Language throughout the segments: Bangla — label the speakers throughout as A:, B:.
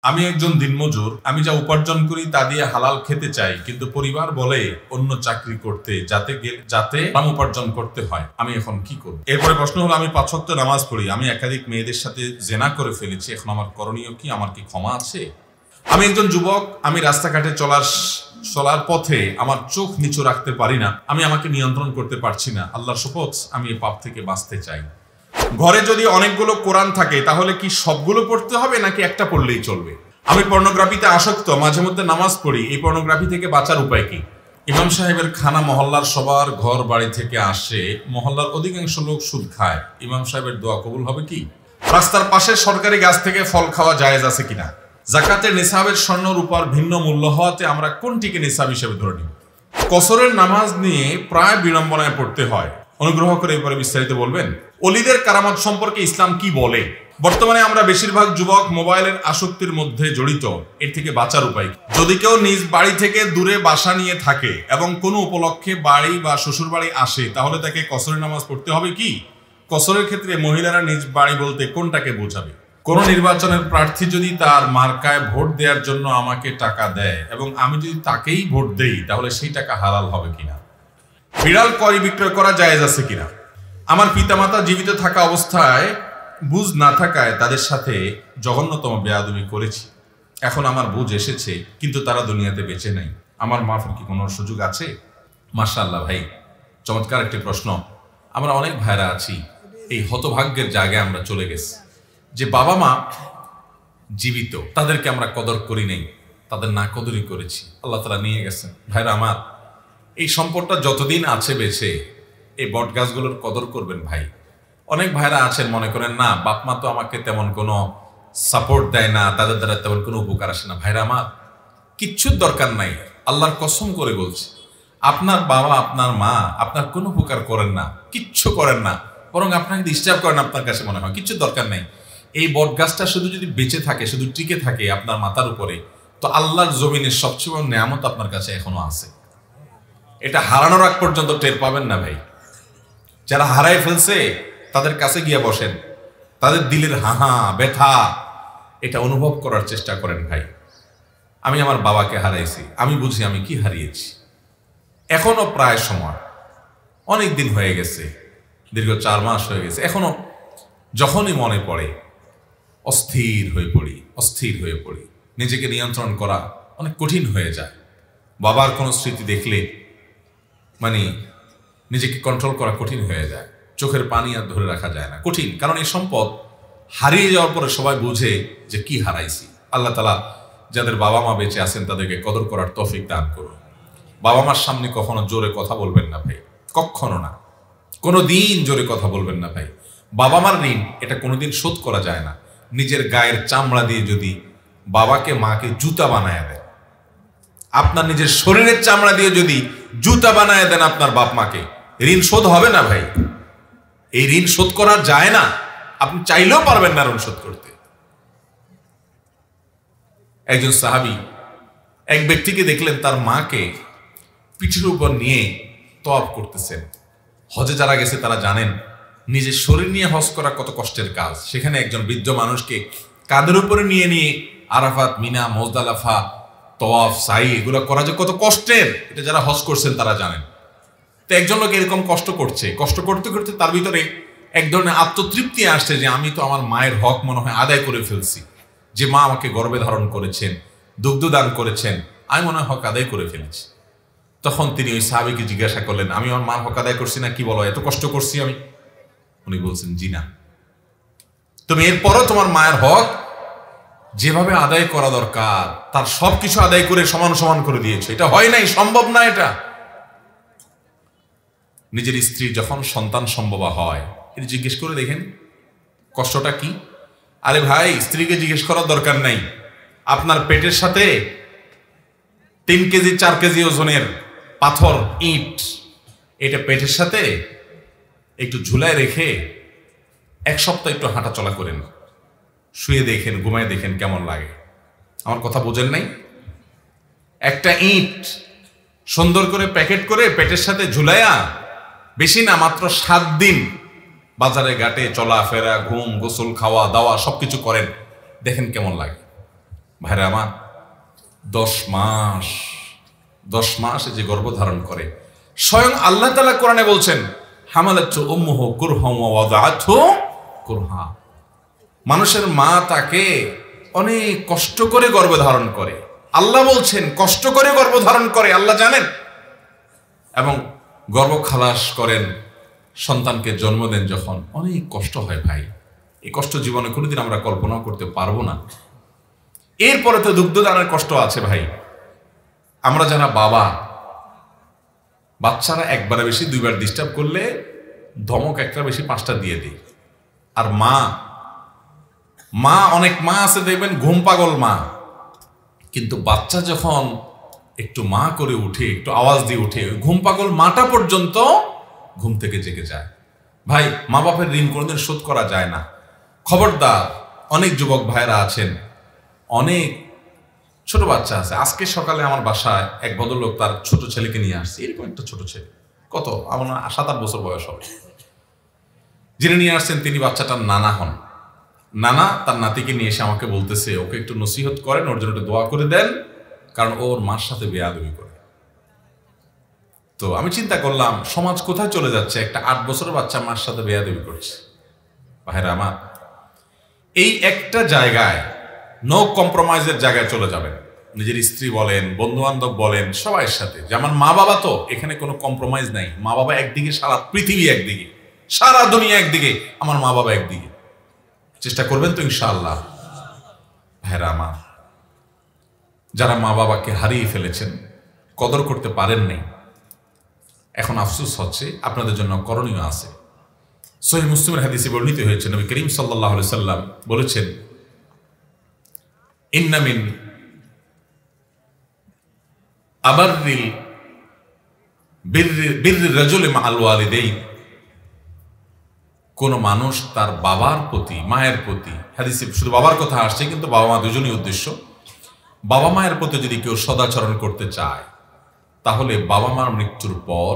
A: আমি একজন দিনমজুর, আমি যা উপার্জন করি তা দিয়ে হালাল খেতে চাই, কিন্তু পরিবার বলে অন্য চাকরি করতে, যাতে হারাম উপার্জন করতে হয়। আমি এখন কি করব? এরপরে প্রশ্ন হলো, আমি 5 ওয়াক্ত নামাজ পড়ি, আমি একাধিক মেয়েদের সাথে জেনা করে ফেলেছি, এখন আমার করণীয় কি? আমার কি ক্ষমা আছে? আমি একজন যুবক, আমি রাস্তাঘাটে চলার পথে আমার চোখ নিচু রাখতে পারি না, আমি আমাকে নিয়ন্ত্রণ করতে পারছি না। আল্লাহর শপথ, আমি এই পাপ থেকে বাঁচতে চাই। ঘরে যদি অনেকগুলো কোরআন থাকে তাহলে কি সবগুলো পড়তে হবে নাকি একটা পড়লেই চলবে? আমি পর্নোগ্রাফিতে আসক্ত, মাঝে মধ্যে নামাজ পড়ি, এই পর্নোগ্রাফি থেকে বাঁচার উপায় কি? ইমাম সাহেবের খানা মহল্লার সবার ঘর বাড়ি থেকে আসে, মহল্লার অধিকাংশ লোক সুদ খায়, ইমাম সাহেবের দোয়া কবুল হবে কি? রাস্তার পাশে সরকারি গাছ থেকে ফল খাওয়া জায়েজ আছে কিনা? যাকাতের নিসাবের স্বর্ণ রূপার ভিন্ন মূল্য হওয়াতে আমরা কোনটিকে নিসাব হিসেবে ধরে নিব? কসরের নামাজ নিয়ে প্রায় বিড়ম্বনায় পড়তে হয়, অনুগ্রহ করে এরপরে বিস্তারিত বলবেন। অলিদের কারামত সম্পর্কে ইসলাম কি বলে? বর্তমানে আমরা বেশিরভাগ যুবক মোবাইলের আসক্তির মধ্যে জড়িত, এর থেকে বাঁচার উপায়? যদি কেউ নিজ বাড়ি থেকে দূরে বাসা নিয়ে থাকে এবং কোনো উপলক্ষে বাড়ি বা শ্বশুর বাড়ি আসে, তাহলে তাকে কসরের নামাজ পড়তে হবে কি? কসরের ক্ষেত্রে মহিলারা নিজ বাড়ি বলতে কোনটাকে বোঝাবে? কোন নির্বাচনের প্রার্থী যদি তার মার্কায় ভোট দেওয়ার জন্য আমাকে টাকা দেয় এবং আমি যদি তাকেই ভোট দেই, তাহলে সেই টাকা হালাল হবে কিনা? বিড়াল ক্রয় বিক্রয় করা জায়েজ আছে কিনা? আমার পিতামাতা জীবিত থাকা অবস্থায় বুঝ না থাকায় তাদের সাথে জঘন্যতম বেয়াদবি করেছি, এখন আমার বুঝ এসেছে কিন্তু তারা দুনিয়াতে বেঁচে নেই, আমার মাফের কি কোনো সুযোগ আছে? মাশাআল্লাহ ভাই, চমৎকার একটি প্রশ্ন। আমরা অনেক ভাইরা আছি, এই হতভাগ্যের জায়গায় আমরা চলে গেছি যে বাবা মা জীবিত, তাদেরকে আমরা কদর করি নাই, তাদের না কদরই করেছি, আল্লাহ তাআলা নিয়ে গেছেন। ভাইরা আমার, এই সম্পদটা যতদিন আছে বেঁচে, এই বট গাছগুলোর কদর করবেন ভাই। অনেক ভাইরা আছেন মনে করেন, না বাপ মা তো আমাকে তেমন কোনো সাপোর্ট দেয় না, তাদের দ্বারা তেমন কোনো উপকার আসে না। ভাইরা আমার, কিচ্ছুর দরকার নাই, আল্লাহর কসম করে বলছি, আপনার বাবা আপনার মা আপনার কোনো উপকার করেন না, কিচ্ছু করেন না, বরং আপনাকে ডিস্টার্ব করেন, আপনার কাছে মনে হয় কিচ্ছুর দরকার নেই। এই বট গাছটা শুধু যদি বেঁচে থাকে, শুধু টিকে থাকে আপনার মাথার উপরে, তো আল্লাহর জমিনের সবচেয়ে বড় নেয়ামত আপনার কাছে এখনো আছে। এটা হারানোর আগ পর্যন্ত টের পাবেন না ভাই। যারা হারাই ফেলছে তাদের কাছে গিয়ে বসেন, তাদের দিলের হাহা ব্যথা এটা অনুভব করার চেষ্টা করেন ভাই। আমি আমার বাবাকে হারাইছি, আমি বুঝি আমি কি হারিয়েছি। এখনো প্রায় সময়, অনেক দিন হয়ে গেছে, দীর্ঘ 4 মাস হয়ে গেছে, এখনো যখনই মনে পড়ে অস্থির হয়ে পড়ি, নিজেকে নিয়ন্ত্রণ করা অনেক কঠিন হয়ে যায়। বাবার কোনো স্মৃতি দেখলে মানে নিজেকে কন্ট্রোল করা কঠিন হয়ে যায়, চোখের পানি আর ধরে রাখা যায় না, কঠিন। কারণ এই সম্পদ হারিয়ে যাওয়ার পরে সবাই বুঝে যে কি হারাইছি। আল্লাহ তাআলা যাদের বাবা মা বেঁচে আছেন তাদেরকে কদর করার তৌফিক দান করুন। বাবা মার সামনে কখনো জোরে কথা বলবেন না ভাই, কখনো না, কোনো দিন জোরে কথা বলবেন না ভাই। বাবা মার ঋণ এটা কোনোদিন শোধ করা যায় না। নিজের গায়ের চামড়া দিয়ে যদি বাবাকে মাকে জুতা বানায় দেন, আপনার নিজের শরীরের চামড়া দিয়ে যদি জুতা বানায় দেন আপনার বাপ মাকে, ঋণ শোধ হবে না ভাই। এই ঋণ শোধ করা যায় না, আপনি চাইলেও পারবেন না ঋণ শোধ করতে। একজন সাহাবী এক ব্যক্তিকে দেখলেন তার মাকে পিঠের উপর নিয়ে তওয়াফ করতেছেন। হজে যারা গেছে তারা জানেন নিজের শরীর নিয়ে হজ করা কত কষ্টের কাজ। সেখানে একজন বৃদ্ধ মানুষকে কাঁধের উপরে নিয়ে আরাফাত, মিনা, মুজদালিফা, তওয়াফ, সাই এগুলো করা যে কত কষ্টের, এটা যারা হজ করছেন তারা জানেন। তো একজন লোক এরকম কষ্ট করতে করতে তার ভিতরে এক ধরনের আত্মতৃপ্তি আসছে যে আমি তো আমার মায়ের হক মনে হয় আদায় করে ফেলছি, যে মা আমাকে গর্ভে ধারণ করেছেন, দুগ্ধ দান করেছেন, আমি মনে হয় হক আদায় করে ফেলেছি। তখন তিনি ওই সাহাবীকে জিজ্ঞাসা করলেন, আমি আমার মার হক আদায় করছি না? কি বলো, এত কষ্ট করছি আমি? উনি বলছেন, জি না, তুমি এরপরও তোমার মায়ের হক যেভাবে আদায় করা দরকার তার সবকিছু আদায় করে সমান সমান করে দিয়েছে। এটা হয় নাই, সম্ভব না এটা। নিজের স্ত্রী যখন সন্তান সম্ভবা হয়, এটা জিজ্ঞেস করে দেখেন কষ্টটা কি। আরে ভাই, স্ত্রীকে জিজ্ঞেস করার দরকার নাই। আপনার পেটের সাথে 3 কেজি 4 কেজি ওজনের পাথর, ইট, এটা পেটের সাথে একটু ঝুলায় রেখে 1 সপ্তাহ একটু হাঁটা চলা করেন, শুয়ে দেখেন, ঘুমায় দেখেন কেমন লাগে। আমার কথা বোঝেন নাই? একটা ইট সুন্দর করে প্যাকেট করে পেটের সাথে ঝুলাইয়া, বেশি না, মাত্র 7 দিন বাজারে ঘাটে চলাফেরা, ঘুম, গোসল, খাওয়া দাওয়া সবকিছু করেন, দেখেন কেমন লাগে। ভাইরা আমার, 10 মাস যে গর্ভধারণ করে, স্বয়ং আল্লাহ তাআলা কোরআনে বলছেন হামালাতহু উম্মুহু কুরহা ওয়া ওয়াদাআতহু কুরহা। মানুষের মা তাকে অনেক কষ্ট করে গর্ভধারণ করে। আল্লাহ বলছেন কষ্ট করে গর্ভধারণ করে, আল্লাহ জানেন, এবং গর্ভ খালাস করেন, সন্তানকে জন্ম দেন যখন, অনেক কষ্ট হয় ভাই। এই কষ্ট জীবনে কোনোদিন আমরা কল্পনা করতে পারবো না। এরপরে তো দুগ্ধদানের কষ্ট আছে ভাই। আমরা যারা বাবা, বাচ্চারা একবারে বেশি 2বার ডিস্টার্ব করলে ধমক একটা বেশি 5টা দিয়ে দিই। আর মা অনেক মা আছে দেখবেন ঘুম পাগল মা, কিন্তু বাচ্চা যখন একটু মা করে উঠে, একটু আওয়াজ দিয়ে উঠে, ঘুম পাগল মাটা পর্যন্ত ঘুম থেকে জেগে যায়। ভাই, মা বাপের ঋণ কোনোদিন শোধ করা যায় না। খবরদার, অনেক যুবক ভাইরা আছেন, অনেক ছোট বাচ্চা আছে। আজকে সকালে আমার বাসায় এক ভদ্রলোক তার ছোট ছেলেকে নিয়ে আসছে, এরকম একটা ছোট ছেলে, কত আমার 7-8 বছর বয়স হবে। যিনি নিয়ে আসছেন তিনি বাচ্চাটার নানা হন। নানা তার নাতিকে নিয়ে এসে আমাকে বলতেছে, ওকে একটু নসিহত করেন, ওর জন্য একটু দোয়া করে দেন, কারণ ওর মার সাথে বেয়াদবি করে। তো আমি চিন্তা করলাম, সমাজ কোথায় চলে যাচ্ছে, একটা 8 বছরের বাচ্চা মার সাথে বেয়াদবি করছে। ভাইরা আমার, এই একটা জায়গায় নো কম্প্রোমাইজের জায়গায় চলে যাবেন। নিজের স্ত্রী বলেন, বন্ধু বান্ধব বলেন, সবার সাথে, যে আমার মা বাবা, তো এখানে কোনো কম্প্রোমাইজ নাই। মা বাবা একদিকে, সারা পৃথিবী একদিকে, সারা দুনিয়া একদিকে, আমার মা বাবা একদিকে। চেষ্টা করবেন তো ইনশাআল্লাহ। ভাইরা আমার, যারা মা বাবাকে হারিয়ে ফেলেছেন, কদর করতে পারেন নাই, এখন আফসোস হচ্ছে, আপনাদের জন্য করণীয় আছে। সহিহ মুসলিমের হাদিসে বর্ণিত হয়েছে, নবী করিম সাল্লাল্লাহু আলাইহি সাল্লাম বলেছেন, ইন্না মিন আবাররিল বিররি রাজুলি মাআল ওয়ালিদাইন, কোন মানুষ তার বাবার প্রতি, মায়ের প্রতি, হাদিসে শুধু বাবার কথা আসছে, কিন্তু বাবা মা দুজনই উদ্দেশ্য, বাবা মায়ের প্রতি যদি কেউ সদাচরণ করতে চায়, তাহলে বাবা মার মৃত্যুর পর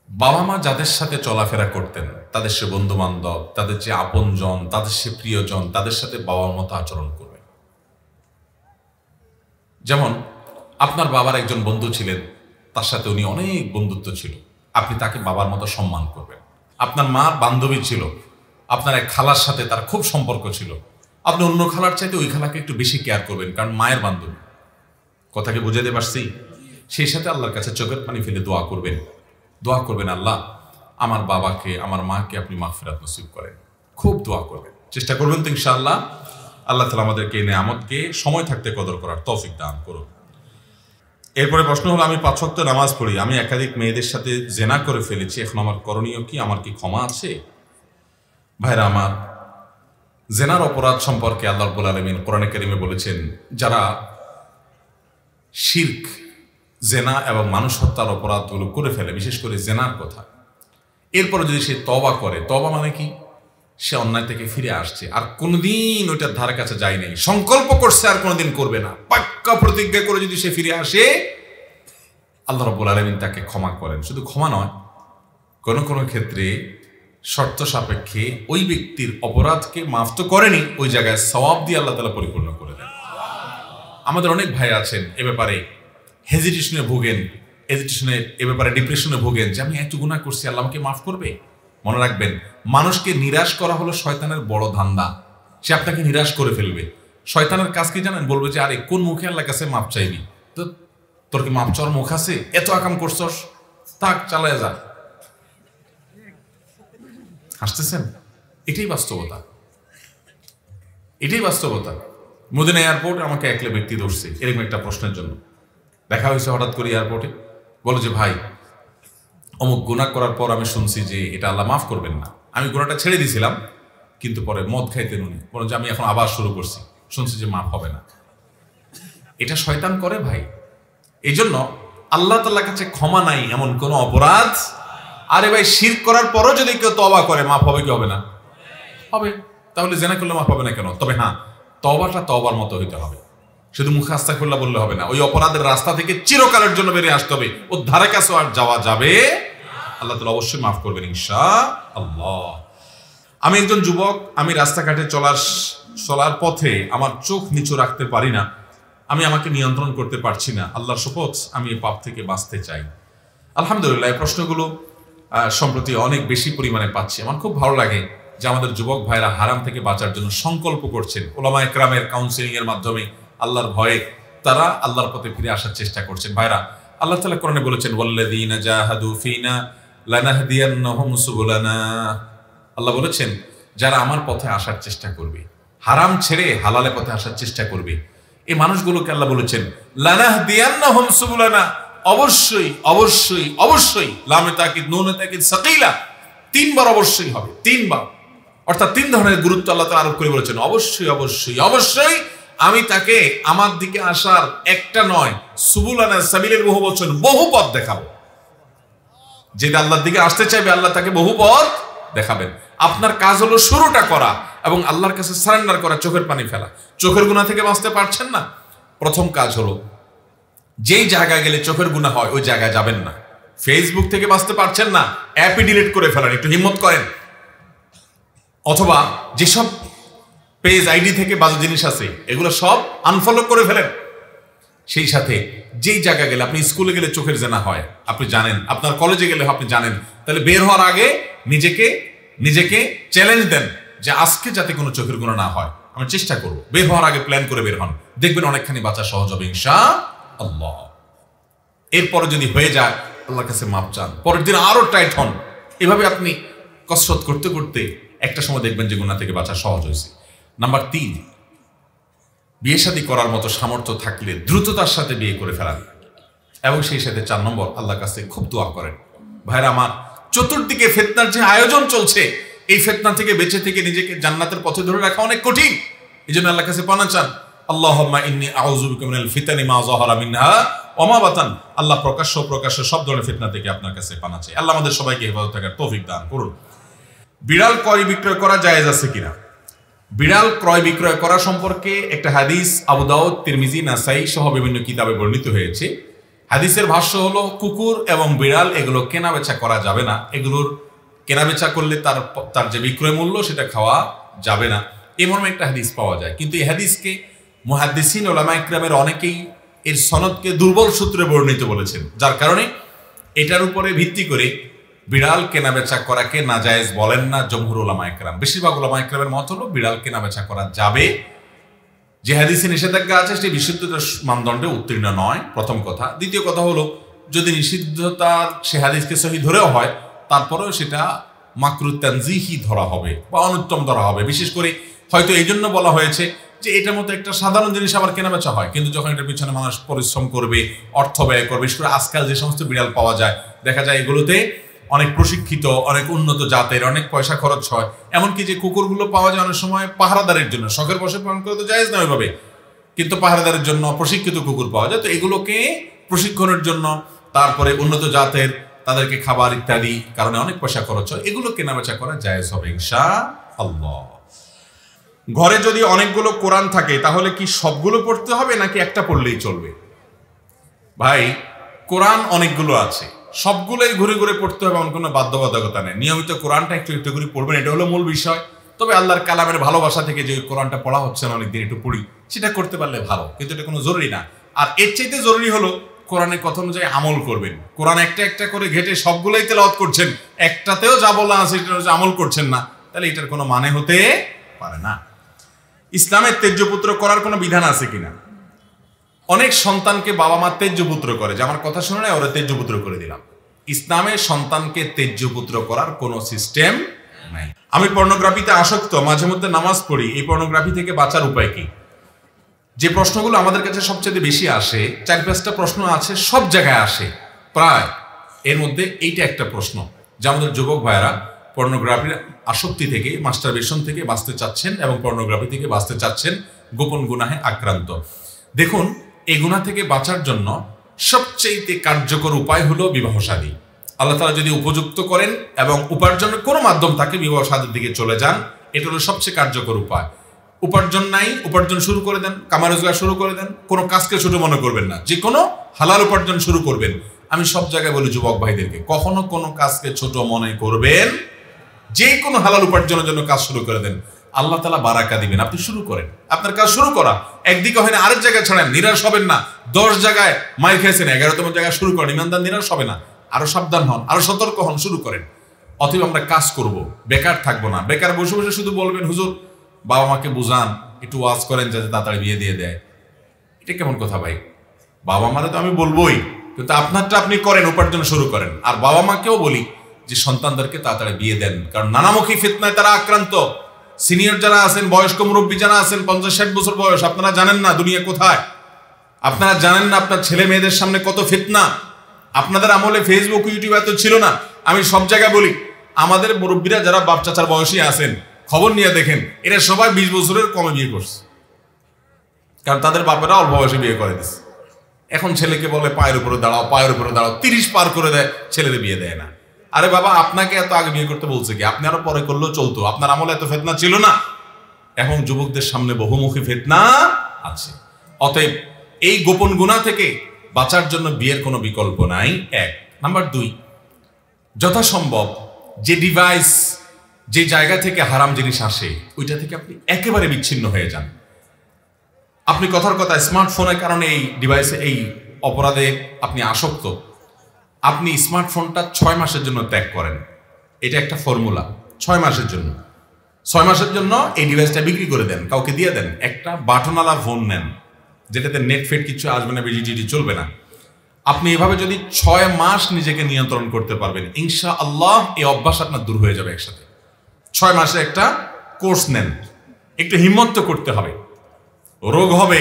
A: বাবা মা যাদের সাথে চলাফেরা করতেন, তাদের সে বন্ধু বান্ধব, তাদের যে আপনজন, তাদের সে প্রিয়জন, তাদের সাথে বাবার মতো আচরণ করবেন। যেমন আপনার বাবার একজন বন্ধু ছিলেন, তার সাথে উনি অনেক বন্ধুত্ব ছিল, আপনি তাকে বাবার মতো সম্মান করবেন। আপনার মা বান্ধবী ছিল, আপনার এক খালার সাথে তার খুব সম্পর্ক ছিল, আপনি অন্য খালার চাইতে ওই খালাকে একটু বেশি কেয়ার করবেন, কারণ মায়ের বান্ধবী। কথাকে বুঝাতে পারছি? সেই সাথে আল্লাহর কাছে চোখের পানি ফেলে দোয়া করবেন, আল্লাহ আমার বাবাকে, আমার মাকে আপনি মাগফিরাত নসিব করেন। খুব দোয়া করবেন, চেষ্টা করবেন তো ইনশাআল্লাহ। আল্লাহ তাআলা আমাদেরকে এই নেয়ামতকে সময় থাকতে কদর করার তৌফিক দান করুন। এরপরে প্রশ্ন হলো, আমি 5 ওয়াক্ত নামাজ পড়ি, আমি একাধিক মেয়েদের সাথে জেনা করে ফেলেছি, এখন আমার করণীয় কি? আমার কি ক্ষমা আছে? ভাইরা আমার, জেনার অপরাধ সম্পর্কে আল্লাহ রাব্বুল আলামিন কোরআনে কারিমে বলেছেন, যারা শিরক, জেনা এবং মানুষ হত্যার অপরাধগুলো করে ফেলে, বিশেষ করে জেনার কথা, এরপরে যদি সে তওবা করে, তওবা মানে কি? সে অন্যায় থেকে ফিরে আসছে, আর কোনোদিন ওইটার ধারে কাছে যায় নাই, সংকল্প করছে আর কোনোদিন করবে না, পাক্কা প্রতিজ্ঞা করে যদি সে ফিরে আসে, আল্লাহ রাব্বুল আলামিন তাকে ক্ষমা করেন। শুধু ক্ষমা নয়, কোনো কোনো ক্ষেত্রে শর্ত সাপেক্ষে ওই ব্যক্তির অপরাধকে মাফ তো করেনি, ওই জায়গায় সওয়াব দিয়ে আল্লাহ তাআলা পরিপূর্ণ করে দেন। আমাদের অনেক ভাই আছেন এ ব্যাপারে হেজিটেশনে ভোগেন, এ ব্যাপারে ডিপ্রেশনে ভোগেন, যে আমি একটু গুনাহ করছি, আল্লাহ আমাকে মাফ করবে। মনে রাখবেন, মানুষকে নিরাশ করা হলো শয়তানের বড় ধান্দা। সে আপনাকে নিরাশ করে ফেলবে। শয়তানের কাজ কি জানেন? বলবে যে, আরে কোন মুখে আল্লাহর কাছে মাপ চাইবি? তো তোর কি মাপ চাওয়ার মুখ আছে? এত আকাম করছস, থাক, চালায় যা। হাসতেছেন? এটাই বাস্তবতা, এটাই বাস্তবতা। মদিনা এয়ারপোর্টে আমাকে একলে ব্যক্তি ধরছে এরকম একটা প্রশ্নের জন্য। দেখা হয়েছে হঠাৎ করে এয়ারপোর্টে, বলো যে ভাই অমুক গুনাহ করার পর আমি শুনছি যে এটা আল্লাহ মাফ করবেন না। আমি গুনাহটা ছেড়ে দিয়েছিলাম, কিন্তু পরে মদ খাইতেন উনি, বলেন যে আমি এখন আবার শুরু করছি, শুনছি যে মাফ হবে না। এটা শয়তান করে ভাই। এই জন্য আল্লাহ তাআলার কাছে ক্ষমা নাই এমন কোন অপরাধ। আরে ভাই, শিরক করার পরও যদি কেউ তওবা করে, মাফ হবে কি হবে না? হবে। তাহলে জেনা করলে মাফ হবে না কেন? তবে হ্যাঁ, তওবাটা তওবার মতো হইতে হবে। শুধু মুখে আস্তাগফিরুল্লাহ বললে হবে না, ওই অপরাধের রাস্তা থেকে চিরকালের জন্য বেরিয়ে আসতে হবে। ওর ধারে কাছে আর যাওয়া যাবে, আল্লাহ তাআলা অবশ্যই মাফ করবেন ইনশাআল্লাহ। আমি একজন যুবক, আমি রাস্তাঘাটে চলার চলার পথে আমার চোখ নিচু রাখতে পারি না, আমি আমাকে নিয়ন্ত্রণ করতে পারছি না, আল্লাহর শপথ আমি এই পাপ থেকে বাঁচতে চাই। আলহামদুলিল্লাহ, এই প্রশ্নগুলো সম্প্রতি অনেক বেশি পরিমাণে পাচ্ছি। আমার খুব ভালো লাগে যে আমাদের যুবক ভাইরা হারাম থেকে বাঁচার জন্য সংকল্প করছেন। ওলামা একরামের কাউন্সিলিং এর মাধ্যমে আল্লাহর ভয়ে তারা আল্লাহর পথে ফিরে আসার চেষ্টা করছেন। ভাইরা, আল্লাহ তাআলা কোরআনে বলেছেন, ওয়াল্লাযীনা জাহাদু ফিনা লানাহদিয়ান্নাহুম সুবুলানা। আল্লাহ বলেছেন, যারা আমার পথে আসার চেষ্টা করবে, হারাম ছেড়ে হালালে পথে আসার চেষ্টা করবে, এই মানুষগুলোকে আল্লাহ বলেছেন লানাহদিয়ান্নাহুম সুবুলানা, অবশ্যই অবশ্যই অবশ্যই, লামে তাকিদ নুনে তাকিদ সাকিলা, তিনবার অবশ্যই হবে, তিনবার, অর্থাৎ তিন ধরনের গুরুত্ব আল্লাহ তাআলা আরোপ করে বলেছেন অবশ্যই অবশ্যই অবশ্যই আমি তাকে আমার দিকে আসার একটা নয়, সুবুলানা সাবিলের বহু বচন, বহু পথ দেখাবো। যেটা আল্লাহর দিকে আসতে চাইবে আল্লাহ তাকে বহু পথ দেখাবেন। আপনার কাজ হলো শুরুটা করা এবং আল্লাহর কাছে সারেন্ডার করা, চোখের পানি ফেলা। চোখের গুনাহ থেকে বাঁচতে পারছেন না, প্রথম কাজ হলো যেই জায়গায় গেলে চোখের গুনাহ হয় ওই জায়গায় যাবেন না। ফেসবুক থেকে বাঁচতে পারছেন না, অ্যাপই ডিলিট করে ফেলেন, একটু হিম্মত করেন। অথবা যেসব পেজ আইডি থেকে বাজে জিনিস আছে এগুলো সব আনফলো করে ফেলেন। সেই সাথে যেই জায়গা গেলে, আপনি স্কুলে গেলে চোখের জেনা হয় আপনি জানেন, আপনার কলেজে গেলে আপনি জানেন, তাহলে বের হওয়ার আগে নিজেকে চ্যালেঞ্জ দেন যে আজকে যাতে কোনো চোখের গুনাহ না হয়, আমি চেষ্টা করব। বের হওয়ার আগে প্ল্যান করে বের হন, দেখবেন অনেকখানি বাঁচা সহজ হবে ইনশাআল্লাহ। এরপরে যদি হয়ে যায় আল্লাহর কাছে মাপ চান, পরের দিন আরো টাইট হন। এভাবে আপনি কসরত করতে করতে একটা সময় দেখবেন যে গুনাহ থেকে বাঁচা সহজ হয়েছে। নাম্বার 3, বিয়ে শাদী করার মতো সামর্থ্য থাকলে দ্রুততার সাথে বিয়ে করে ফেলান। এবং সেই সাথে 4 নম্বর, আল্লাহর কাছে খুব দোয়া করেন। ভাইরা আমার, চতুর্দিকে ফিতনার যে আয়োজন চলছে, এই ফিতনা থেকে বেঁচে থেকে নিজেকে জান্নাতের পথে ধরে রাখা অনেক কঠিন। এজন্য আল্লাহর কাছে পানা চান, আল্লাহুম্মা ইন্নী আউযু বিকা মিনাল ফিতানি মা যাহারা মিনহা ওয়া মা বাতান। আল্লাহ প্রকাশ্য প্রকাশ্য সব ধরনের ফিতনা থেকে আপনার কাছে পানা চাই। আল্লাহ আমাদের সবাইকে হেফাজত থাকার তৌফিক দান করুন। বিড়াল ক্রয় বিক্রয় করা জায়েজ আছে কিনা? বিড়াল ক্রয় বিক্রয় করা সম্পর্কে একটা হাদিস আবু দাউদ, তিরমিজি, নাসাই সহ বিভিন্ন কিতাবে বর্ণিত হয়েছে। হাদিসের ভাষ্য হলো, কুকুর এবং বিড়াল এগুলো কেনা বেচা করা যাবে না। এগুলোর কেনা বেচা করলে তার যে বিক্রয় মূল্য সেটা খাওয়া যাবে না, এই মর্মে একটা হাদিস পাওয়া যায়। কিন্তু এই হাদিসকে মুহাদ্দিসিন ওলামা ইকরামের অনেকেই এর সনদকে দুর্বল সূত্রে বর্ণিত বলেছেন, যার কারণে এটার উপরে ভিত্তি করে বিড়াল কেনা বেচা করাকে নাজায়েজ বলেন না জমহুর উলামা ইকরাম। বেশিরভাগ উলামা ইকরামের মত হলো বিড়াল কেনা বেচা করা যাবে। যে হাদিসে নিষেধাজ্ঞা আছে সেটি বিশুদ্ধতার মানদণ্ডে উত্তীর্ণ নয়, প্রথম কথা। দ্বিতীয় কথা হলো, যদি নিষিদ্ধতার সে হাদিসকে সহি ধরেও হয়, তারপরেও সেটা মাকরু তানজিহি ধরা হবে বা অনুত্তম ধরা হবে। বিশেষ করে হয়তো এই জন্য বলা হয়েছে যে এটার মতো একটা সাধারণ জিনিস আবার কেনা বেচা হয়, কিন্তু যখন এটার পিছনে মানুষ পরিশ্রম করবে, অর্থ ব্যয় করবে, বিশেষ করে আজকাল যে সমস্ত বিড়াল পাওয়া যায়, দেখা যায় এগুলোতে অনেক প্রশিক্ষিত, অনেক উন্নত জাতের, অনেক পয়সা খরচ হয়। এমনকি যে কুকুরগুলো পাওয়া যায় অনেক সময় পাহারাদারের জন্য, শখের বশে পালন করে তো জায়েজ না ওইভাবে, কিন্তু পাহারাদারের জন্য প্রশিক্ষিত কুকুর পাওয়া যায়। তো এগুলোকে প্রশিক্ষণের জন্য, তারপরে উন্নত জাতের, তাদেরকে খাবার ইত্যাদি কারণে অনেক পয়সা খরচ হয়, এগুলো কেনাবেচা করা জায়েজ হবে ইনশাআল্লাহ। ঘরে যদি অনেকগুলো কোরআন থাকে তাহলে কি সবগুলো পড়তে হবে নাকি একটা পড়লেই চলবে? ভাই, কোরআন অনেকগুলো আছে, সবগুলোই ঘুরে ঘুরে পড়তে হবে এমন কোনো বাধ্যবাধকতা নেই। নিয়মিত কোরআনটা একটু একটু করে পড়বেন, এটা হলো মূল বিষয়। তবে আল্লাহর কালামের ভালোবাসা থেকে যে কোরআনটা পড়া হচ্ছে না অনেকদিন, একটু পড়ি, সেটা করতে পারলে ভালো, কিন্তু এটা কোনো জরুরি না। আর এর চাইতে জরুরি হলো কোরআনের কথা অনুযায়ী আমল করবেন। কোরআন একটা একটা করে ঘেটে সবগুলোই তেলাওয়াত করছেন, একটাতেও যা বলা আছে সেটা আমল করছেন না, তাহলে এটার কোনো মানে হতে পারে না। ইসলামের তেজ্যপুত্র করার কোনো বিধান আছে কিনা? অনেক সন্তানকে বাবা মা তেজ্যপুত্র করে, যে আমার কথা শুনে ওরা তেজ্যপুত্র করে দিলাম। ইসলামে সন্তানকে তেজ্যপুত্র করার কোনো সিস্টেম নাই। আমি পর্নোগ্রাফিতে আসক্ত, মাঝে মধ্যে নামাজ পড়ি, এই পর্নোগ্রাফি থেকে বাঁচার উপায় কি? যে প্রশ্নগুলো আমাদের কাছে সবচেয়ে বেশি আসে, 4-5টা প্রশ্ন আছে, সব জায়গায় আসে প্রায়, এর মধ্যে এইটা একটা প্রশ্ন যে আমাদের যুবক ভাইয়েরা পর্নোগ্রাফির আসক্তি থেকে, মাস্টারবেশন থেকে বাঁচতে চাচ্ছেন এবং পর্নোগ্রাফি থেকে বাঁচতে চাচ্ছেন, গোপন গুনাহে আক্রান্ত। দেখুন, এই গুনাহ থেকে বাঁচার জন্য সবচেয়ে কার্যকর উপায় হলো বিবাহ শাদী। আল্লাহ তাআলা যদি উপযুক্ত করেন এবং উপার্জনের কোনো মাধ্যম থাকে, বিবাহ শাদীর দিকে চলে যান, এটা হলো সবচেয়ে কার্যকর উপায়। উপার্জন নাই, উপার্জন শুরু করে দেন, কামা রোজগার শুরু করে দেন, কোনো কাজকে ছোট মনে করবেন না, যে কোনো হালাল উপার্জন শুরু করবেন। আমি সব জায়গায় বলি যুবক ভাইদেরকে, কখনো কোনো কাজকে ছোট মনে করবেন, যে কোনো হালাল উপার্জনের জন্য কাজ শুরু করে দেন। আল্লাহ তাআলা বারাকা দিবেন। আপনি শুরু করেন, আপনার কাজ শুরু করা। একদিকে হয় না, আরেক জায়গায় ছাড়েন, নিরাশ হবেন না। 10 জায়গায় মাইর খেয়েছেন, 11তম জায়গায় শুরু করেন, ইমানদার নিরাশ হবে না। আরো সাবধান হন, আরো সতর্ক হন, শুরু করেন। অতএব আমরা কাজ করব, বেকার থাকবো না। বেকার বসে বসে শুধু বলবেন হুজুর বাবা মাকে বুঝান, একটু ওয়াজ করেন যাতে তাড়াতাড়ি বিয়ে দিয়ে দেয়। এটা কেমন কথা ভাই? বাবা মারে তো আমি বলবোই, কিন্তু আপনারটা আপনি করেন, উপার্জন শুরু করেন। আর বাবা মাকেও বলি যে সন্তানদেরকে তাড়াতাড়ি বিয়ে দেন, কারণ নানামুখী ফিতনায় তারা আক্রান্ত। সিনিয়র যারা আছেন, বয়স্ক মুরব্বী যারা আছেন, 50-60 বছর বয়স, আপনারা জানেন না দুনিয়া কোথায়, আপনারা জানেন না আপনার ছেলে মেয়েদের সামনে কত ফিতনা। আপনাদের আমলে ফেসবুক ইউটিউব এত ছিল না। আমি সব জায়গায় বলি, আমাদের মুরব্বীরা যারা বাপ চাচার বয়সী আছেন, খবর নিয়ে দেখেন, এরা সবাই 20 বছরের কমে বিয়ে করছে, কারণ তাদের বাপেরা অল্প বয়সে বিয়ে করে দিচ্ছে। এখন ছেলেকে বলে পায়ের উপরে দাঁড়াও, পায়ের উপরে দাঁড়াও, 30 পার করে দেয়, ছেলেদের বিয়ে দেয় না। আরে বাবা, আপনাকে এত আগে বিয়ে করতে বলছে কি? আপনি আরো পরে করলেও চলতো, আপনার আমলে এত ফিতনা ছিল না। এখন যুবকদের সামনে বহুমুখী ফিতনা আছে। অতএব এই গোপন গুনাহ থেকে বাঁচার জন্য বিয়ের কোনো বিকল্প নাই। 1 নাম্বার 2, যথাসম্ভব যে ডিভাইস, যে জায়গা থেকে হারাম জিনিস আসে, ওইটা থেকে আপনি একেবারে বিচ্ছিন্ন হয়ে যান। আপনি কথার কথা স্মার্টফোনের কারণে এই ডিভাইসে, এই অপরাধে আপনি আসক্ত, আপনি স্মার্টফোনটা 6 মাসের জন্য ত্যাগ করেন। এটা একটা ফর্মুলা, 6 মাসের জন্য। 6 মাসের জন্য এই ডিভাইসটা বিক্রি করে দেন, কাউকে দিয়ে দেন। একটা বাটনওয়ালা ফোন নেন, যেটাতে নেট ফেট কিছু আসবে না, বিজিটি চলবে না। আপনি এভাবে যদি 6 মাস নিজেকে নিয়ন্ত্রণ করতে পারবেন, ইনশাআল্লাহ এই অভ্যাস আপনার দূর হয়ে যাবে একসাথে। 6 মাসে একটা কোর্স নেন, একটু হিম্মত তো করতে হবে। রোগ হবে,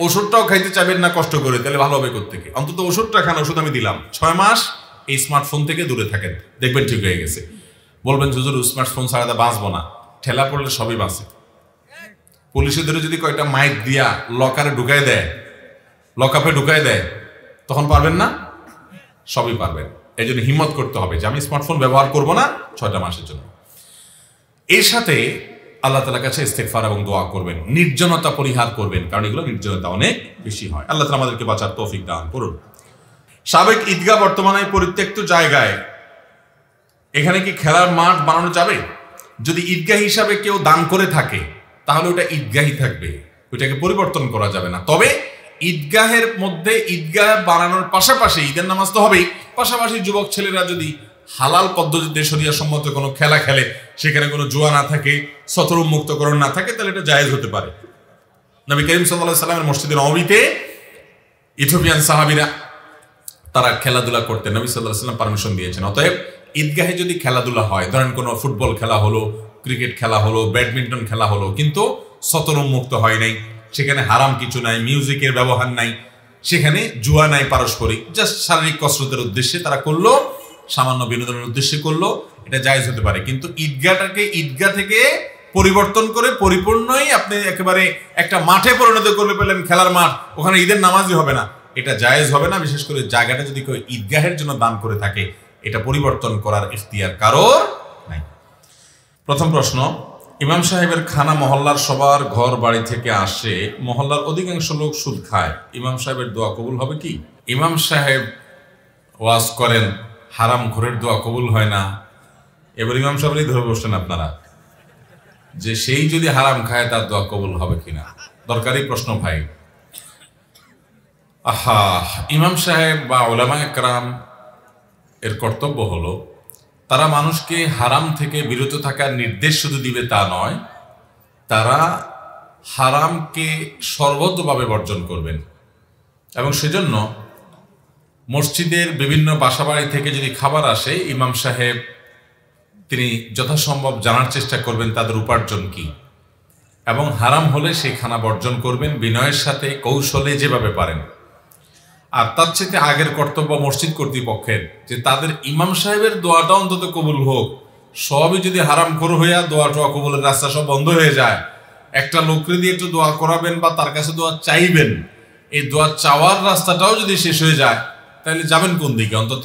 A: ওষুধটাও খাইতে চাইবেন না কষ্ট করে, তাহলে ভালো হবে কোত্থেকে? অন্তত ওষুধটা খান, ওষুধ আমি দিলাম। 6 মাস এই স্মার্টফোন থেকে দূরে থাকেন, দেখবেন ঠিক হয়ে গেছে। বলবেন হুজুর স্মার্টফোন ছাড়া বাঁচবো না, ঠেলা পড়লে সবই বাঁচে। পুলিশে ধরে যদি কয়টা মাইক দিয়া লকারে ঢুকাই দেয়, লকআপে ঢুকাই দেয়, তখন পারবেন না? সবই পারবেন। এই জন্য হিম্মত করতে হবে যে আমি স্মার্টফোন ব্যবহার করব না 6টা মাসের জন্য। এর সাথে আল্লাহ তাআলার কাছে ইস্তেগফার এবং দোয়া করবেন, নির্জনতা পরিহার করবেন, কারণ এগুলো নির্জনতা অনেক বেশি হয়। আল্লাহ তাআলা আমাদেরকে বাঁচার তৌফিক দান করুন। সাবেক ঈদগাহ বর্তমানে পরিত্যক্ত জায়গায়, এখানে কি খেলার মাঠ বানানো যাবে? যদি ঈদগাহ হিসাবে কেউ দান করে থাকে, তাহলে ওটা ঈদগাহই থাকবে, ওইটাকে পরিবর্তন করা যাবে না। তবে ঈদগাহের মধ্যে ঈদগাহ বানানোর পাশাপাশি, ঈদের নামাজ তো হবেই, পাশাপাশি যুবক ছেলেরা যদি হালাল পদ্ধতিতে শরিয়া সম্মত কোনো খেলা খেলে, সেখানে কোনো জুয়া না থাকে, সতর উন্মুক্তকরণ না থাকে, তাহলে এটা জায়েজ হতে পারে। নবী করিম সাল্লাল্লাহু আলাইহি সাল্লামের মসজিদে নববীতে ইথিওপিয়ান সাহাবীরা তারা খেলাধুলা করতে নবী সাল্লাল্লাহু আলাইহি সাল্লাম পারমিশন দিয়েছেন। অতএব ঈদগাহে যদি খেলাধুলা হয়, ধরেন কোনো ফুটবল খেলা হলো, ক্রিকেট খেলা হলো, ব্যাডমিন্টন খেলা হলো, কিন্তু সতর উন্মুক্ত হয় নাই, সেখানে হারাম কিছু নাই, মিউজিকের ব্যবহার নাই, সেখানে জুয়া নাই পারস্পরিক, জাস্ট শারীরিক কসরতের উদ্দেশ্যে তারা করলো, সামান্য বিনোদনের উদ্দেশ্যে করলো, এটা জায়েজ হতে পারে। কিন্তু ঈদগাহটাকে ঈদগাহ থেকে পরিবর্তন করে পরিপূর্ণই আপনি একেবারে একটা মাঠে পরিণত করলে পেলেন, খেলার মাঠ, ওখানে ঈদের নামাজই হবে না, এটা জায়েজ হবে না। বিশেষ করে জায়গাটা যদি কেউ ঈদগাহের জন্য দান করে থাকে, এটা পরিবর্তন করার ইখতিয়ার কারোর নাই। প্রথম প্রশ্ন, ইমাম সাহেবের খানা মহল্লার সবার ঘর বাড়ি থেকে আসে, মহল্লার অধিকাংশ লোক সুদ খায়, ইমাম সাহেবের দোয়া কবুল হবে কি? ইমাম সাহেব ওয়াজ করেন, হারাম ঘরের দোয়া কবুল হয় না, এবার ইমাম সাহেবই ধরে বসছেন আপনারা যে সেই যদি হারাম খায় তার দোয়া কবুল হবে কিনা? দরকারি প্রশ্ন ভাই। আহা, ইমাম সাহেব বা উলামা একরাম এর কর্তব্য হলো তারা মানুষকে হারাম থেকে বিরত থাকার নির্দেশ শুধু দিবে তা নয়, তারা হারামকে সর্বতভাবে বর্জন করবেন। এবং সেজন্য মসজিদের বিভিন্ন বাসাবাড়ি থেকে যদি খাবার আসে, ইমাম সাহেব তিনি যথাসম্ভব জানার চেষ্টা করবেন তাদের উপার্জন কি, এবং হারাম হলে সেই খানা বর্জন করবেন বিনয়ের সাথে, কৌশলে, যেভাবে পারেন। আর তার চেয়ে আগের কর্তব্য মসজিদ কর্তৃপক্ষের যে তাদের ইমাম সাহেবের দোয়াটা অন্তত কবুল হোক। সবই যদি হারাম খোর হইয়া দোয়া টোয়া কবুলের রাস্তা সব বন্ধ হয়ে যায়, একটা লোকরে দিয়ে একটু দোয়া করাবেন বা তার কাছে দোয়া চাইবেন, এই দোয়া চাওয়ার রাস্তাটাও যদি শেষ হয়ে যায়, তাহলে যাবেন কোন দিকে? অন্তত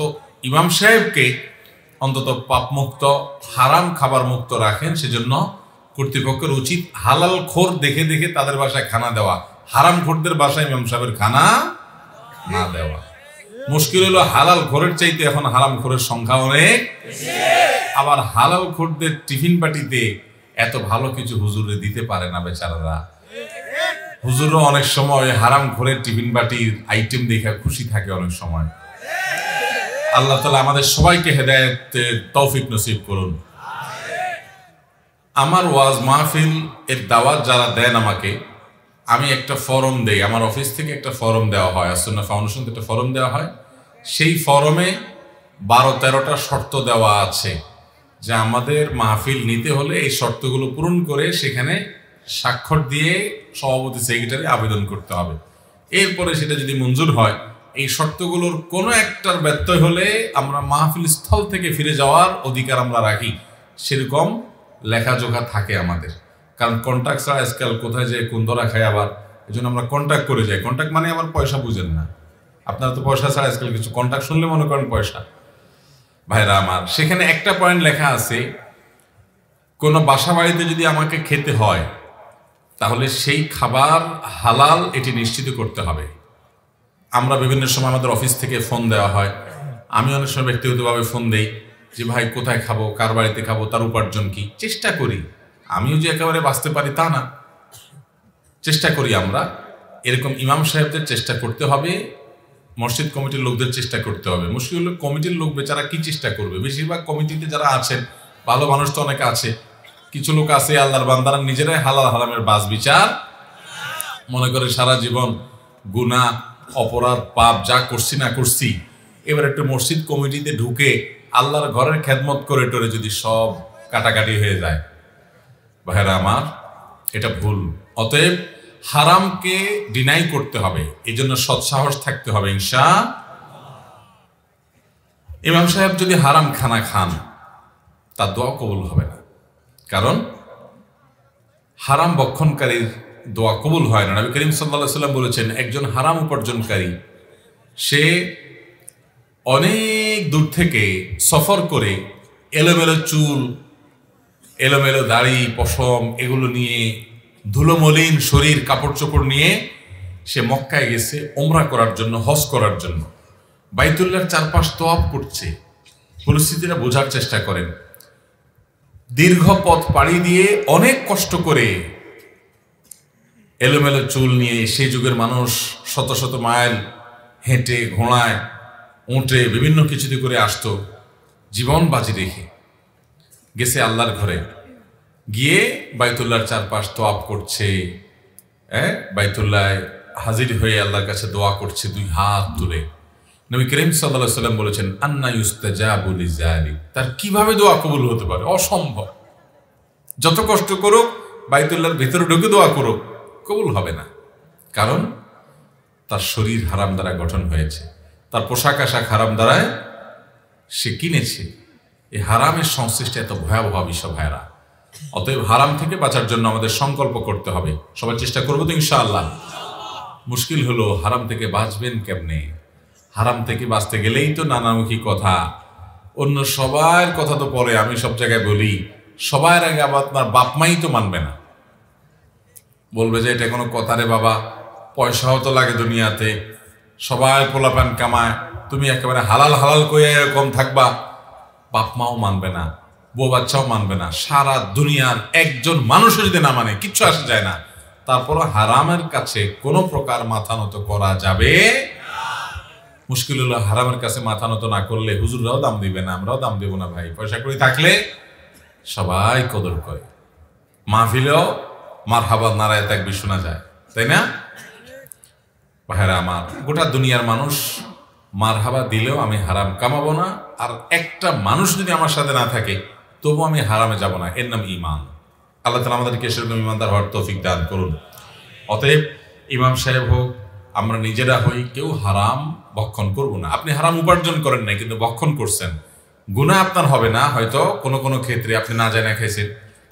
A: ইমাম সাহেবকে অন্তত পাপমুক্ত, হারাম খাবার মুক্ত রাখেন। সেজন্য কর্তৃপক্ষের উচিত হালাল খোর দেখে দেখে তাদের বাসায় খানা দেওয়া, হারাম খোরদের বাসায় ইমাম সাহেবের খানা না দেওয়া। মুশকিল হলো হালাল খোরের চাইতে এখন হারাম খোরের সংখ্যা অনেক। আবার হালাল খোরদের টিফিন পার্টিতে এত ভালো কিছু হুজুরে দিতে পারে না বেচারারা। হুজুরও অনেক সময় হারাম ঘরের টিফিন বাটির আইটেম দেখে খুশি থাকে অনেক সময়। আল্লাহ তাআলা আমাদের সবাইকে হেদায়েতের তৌফিক নসিব করুন। আমার ওয়াজ মাহফিল এর দাওয়াত যারা দেন আমাকে, আমি একটা ফরম দেই, আমার অফিস থেকে একটা ফরম দেওয়া হয়, আসুন্নাহ ফাউন্ডেশন থেকে একটা ফরম দেওয়া হয়। সেই ফরমে 12-13টা শর্ত দেওয়া আছে যে আমাদের মাহফিল নিতে হলে এই শর্তগুলো পূরণ করে সেখানে স্বাক্ষর দিয়ে সভাপতি সেক্রেটারি আবেদন করতে হবে। এরপরে সেটা যদি মঞ্জুর হয়, এই শর্তগুলোর কোনো একটার ব্যত্যয় হলে আমরা মাহফিল স্থল থেকে ফিরে যাওয়ার অধিকার আমরা রাখি। সেরকম লেখাজোখা থাকে আমাদের, কারণ কন্ট্যাক্ট ছাড়া আজকাল কোথায় যে কোন ধরা খায় আবার, এই জন্য আমরা কন্ট্যাক্ট করে যাই। কন্ট্যাক্ট মানে আবার পয়সা বুঝেন না আপনারা, তো পয়সা ছাড়া আজকাল কিছু, কন্ট্যাক্ট শুনলে মনে করেন পয়সা। ভাইরা আমার, সেখানে একটা পয়েন্ট লেখা আছে, কোনো বাসা বাড়িতে যদি আমাকে খেতে হয় তাহলে সেই খাবার হালাল এটি নিশ্চিত করতে হবে। আমরা বিভিন্ন সময় আমাদের অফিস থেকে ফোন দেওয়া হয়, আমি অনেক সময় ব্যক্তিগতভাবে ফোন দেই যে ভাই কোথায় খাবো, কার বাড়িতে খাবো, তার উপার্জন কি। চেষ্টা করি, আমিও যে একেবারে বাঁচতে পারি তা না, চেষ্টা করি আমরা। এরকম ইমাম সাহেবদের চেষ্টা করতে হবে, মসজিদ কমিটির লোকদের চেষ্টা করতে হবে। মুশকিল হলো কমিটির লোক বেচারা কি চেষ্টা করবে। বেশিরভাগ কমিটিতে যারা আছেন, ভালো মানুষ তো অনেকে আছে, কিছু লোক আছে আল্লাহর বান্দারা নিজেরাই হালাল হারামের বাজ বিচার মনে করে সারা জীবন গুনাহ অপরাধ পাপ যা করছি না করছি, এবার একটু মসজিদ কমিটিতে ঢুকে আল্লাহর ঘরের খেদমত করে টোরে যদি সব কাটাকাটি হয়ে যায়, ভাইরা আমার, এটা ভুল। অতএব হারামকে ডিনাই করতে হবে, এই জন্য সৎসাহস থাকতে হবে ইনশাআল্লাহ। ইমাম সাহেব যদি হারাম খানা খান তার দোয়া কবুল হবে না, কারণ হারাম বক্ষণকারীর দোয়া কবুল হয় না। নবী করিম সাল্লাল্লাহু আলাইহি ওয়াসাল্লাম বলেছেন, একজন হারাম উপার্জনকারী সে অনেক দূর থেকে সফর করে এলোমেলো চুল, এলোমেলো দাড়ি, পশম এগুলো নিয়ে, ধুলোমলিন শরীর, কাপড় চোপড় নিয়ে সে মক্কায় গেছে ওমরা করার জন্য, হজ করার জন্য। বাইতুল্লাহর চারপাশ তওয়াফ করছে। পরিস্থিতিটা বোঝার চেষ্টা করেন। দীর্ঘ পথ পাড়ি দিয়ে অনেক কষ্ট করে এলোমেলো চুল নিয়ে, সেই যুগের মানুষ শত শত মাইল হেঁটে, ঘোড়ায়, উঁটে, বিভিন্ন কিছুতে করে আসতো, জীবন বাজি রেখে গেছে আল্লাহর ঘরে, গিয়ে বাইতুল্লাহর চারপাশ তওয়াফ করছে, বাইতুল্লাহ হাজির হয়ে আল্লাহর কাছে দোয়া করছে দুই হাত তুলে। নবী করিম সাল্লাল্লাহু আলাইহি ওয়াসাল্লাম বলেছেন, আন্না ইউস্তাজাবু লিযালিক, তার কিভাবে দোয়া কবুল হতে পারে? অসম্ভব। যত কষ্ট করুক, বাইতুল্লাহর ভিতরে ঢুকে দোয়া করুক, কবুল হবে না। কারণ তার শরীর হারাম দ্বারা গঠন হয়েছে, তার পোশাক আশাক হারাম দ্বারায় সে কিনেছে। এই হারামের সংশ্লিষ্ট এত ভয়াবহ বিষয় ভাইরা। অতএব হারাম থেকে বাঁচার জন্য আমাদের সংকল্প করতে হবে। সবাই চেষ্টা করবো তো ইনশাআল্লাহ। মুশকিল হলো হারাম থেকে বাঁচবেন কেমনে? হারাম থেকে বাঁচতে গেলেই তো নানামুখী কথা, অন্য সবার কথা তো পরে। আমি সব জায়গায় বলি, সবার আগে আবার আপনার বাপ মাই তো মানবে না, বলবে যে এটা কোনো কথা রে বাবা, পয়সাও তো লাগে দুনিয়াতে, সবাই পোলাপান কামায়, তুমি একেবারে হালাল হালাল করে এরকম থাকবা। বাপ মাও মানবে না, বউ বাচ্চাও মানবে না, সারা দুনিয়ার একজন মানুষও যদি না মানে কিচ্ছু আসা যায় না। তারপরও হারামের কাছে কোনো প্রকার মাথা নত করা যাবে। মুশকিল হলো হারামের কাছে মাথা নত না করলে হুজুররাও দাম দিবে না, আমরাও দাম দেবো না। ভাই পয়সা করি থাকলে সবাই কদর করে, মাহফিলেও মারহাবা নারায়ে তাকবীর শোনা যায়, তাই না ভাইরা আমার? গোটা দুনিয়ার মানুষ মারহাবা দিলেও আমি হারাম কামাবো না, আর একটা মানুষ যদি আমার সাথে না থাকে তবু আমি হারামে যাব না। এর নাম ঈমান। আল্লাহ তাআলা আমাদেরকে সেরকম ঈমানদার হওয়ার তৌফিক দান করুন। অতএব ইমাম সাহেব হোক, আমরা নিজেরা হই, কেউ হারাম ভক্ষণ করব না। আপনি হারাম উপার্জন করেন নাই, কিন্তু ভক্ষণ করছেন, গুনাহ আপনার হবে না। হয়তো কোনো কোনো ক্ষেত্রে আপনি না জানা খাইছেন,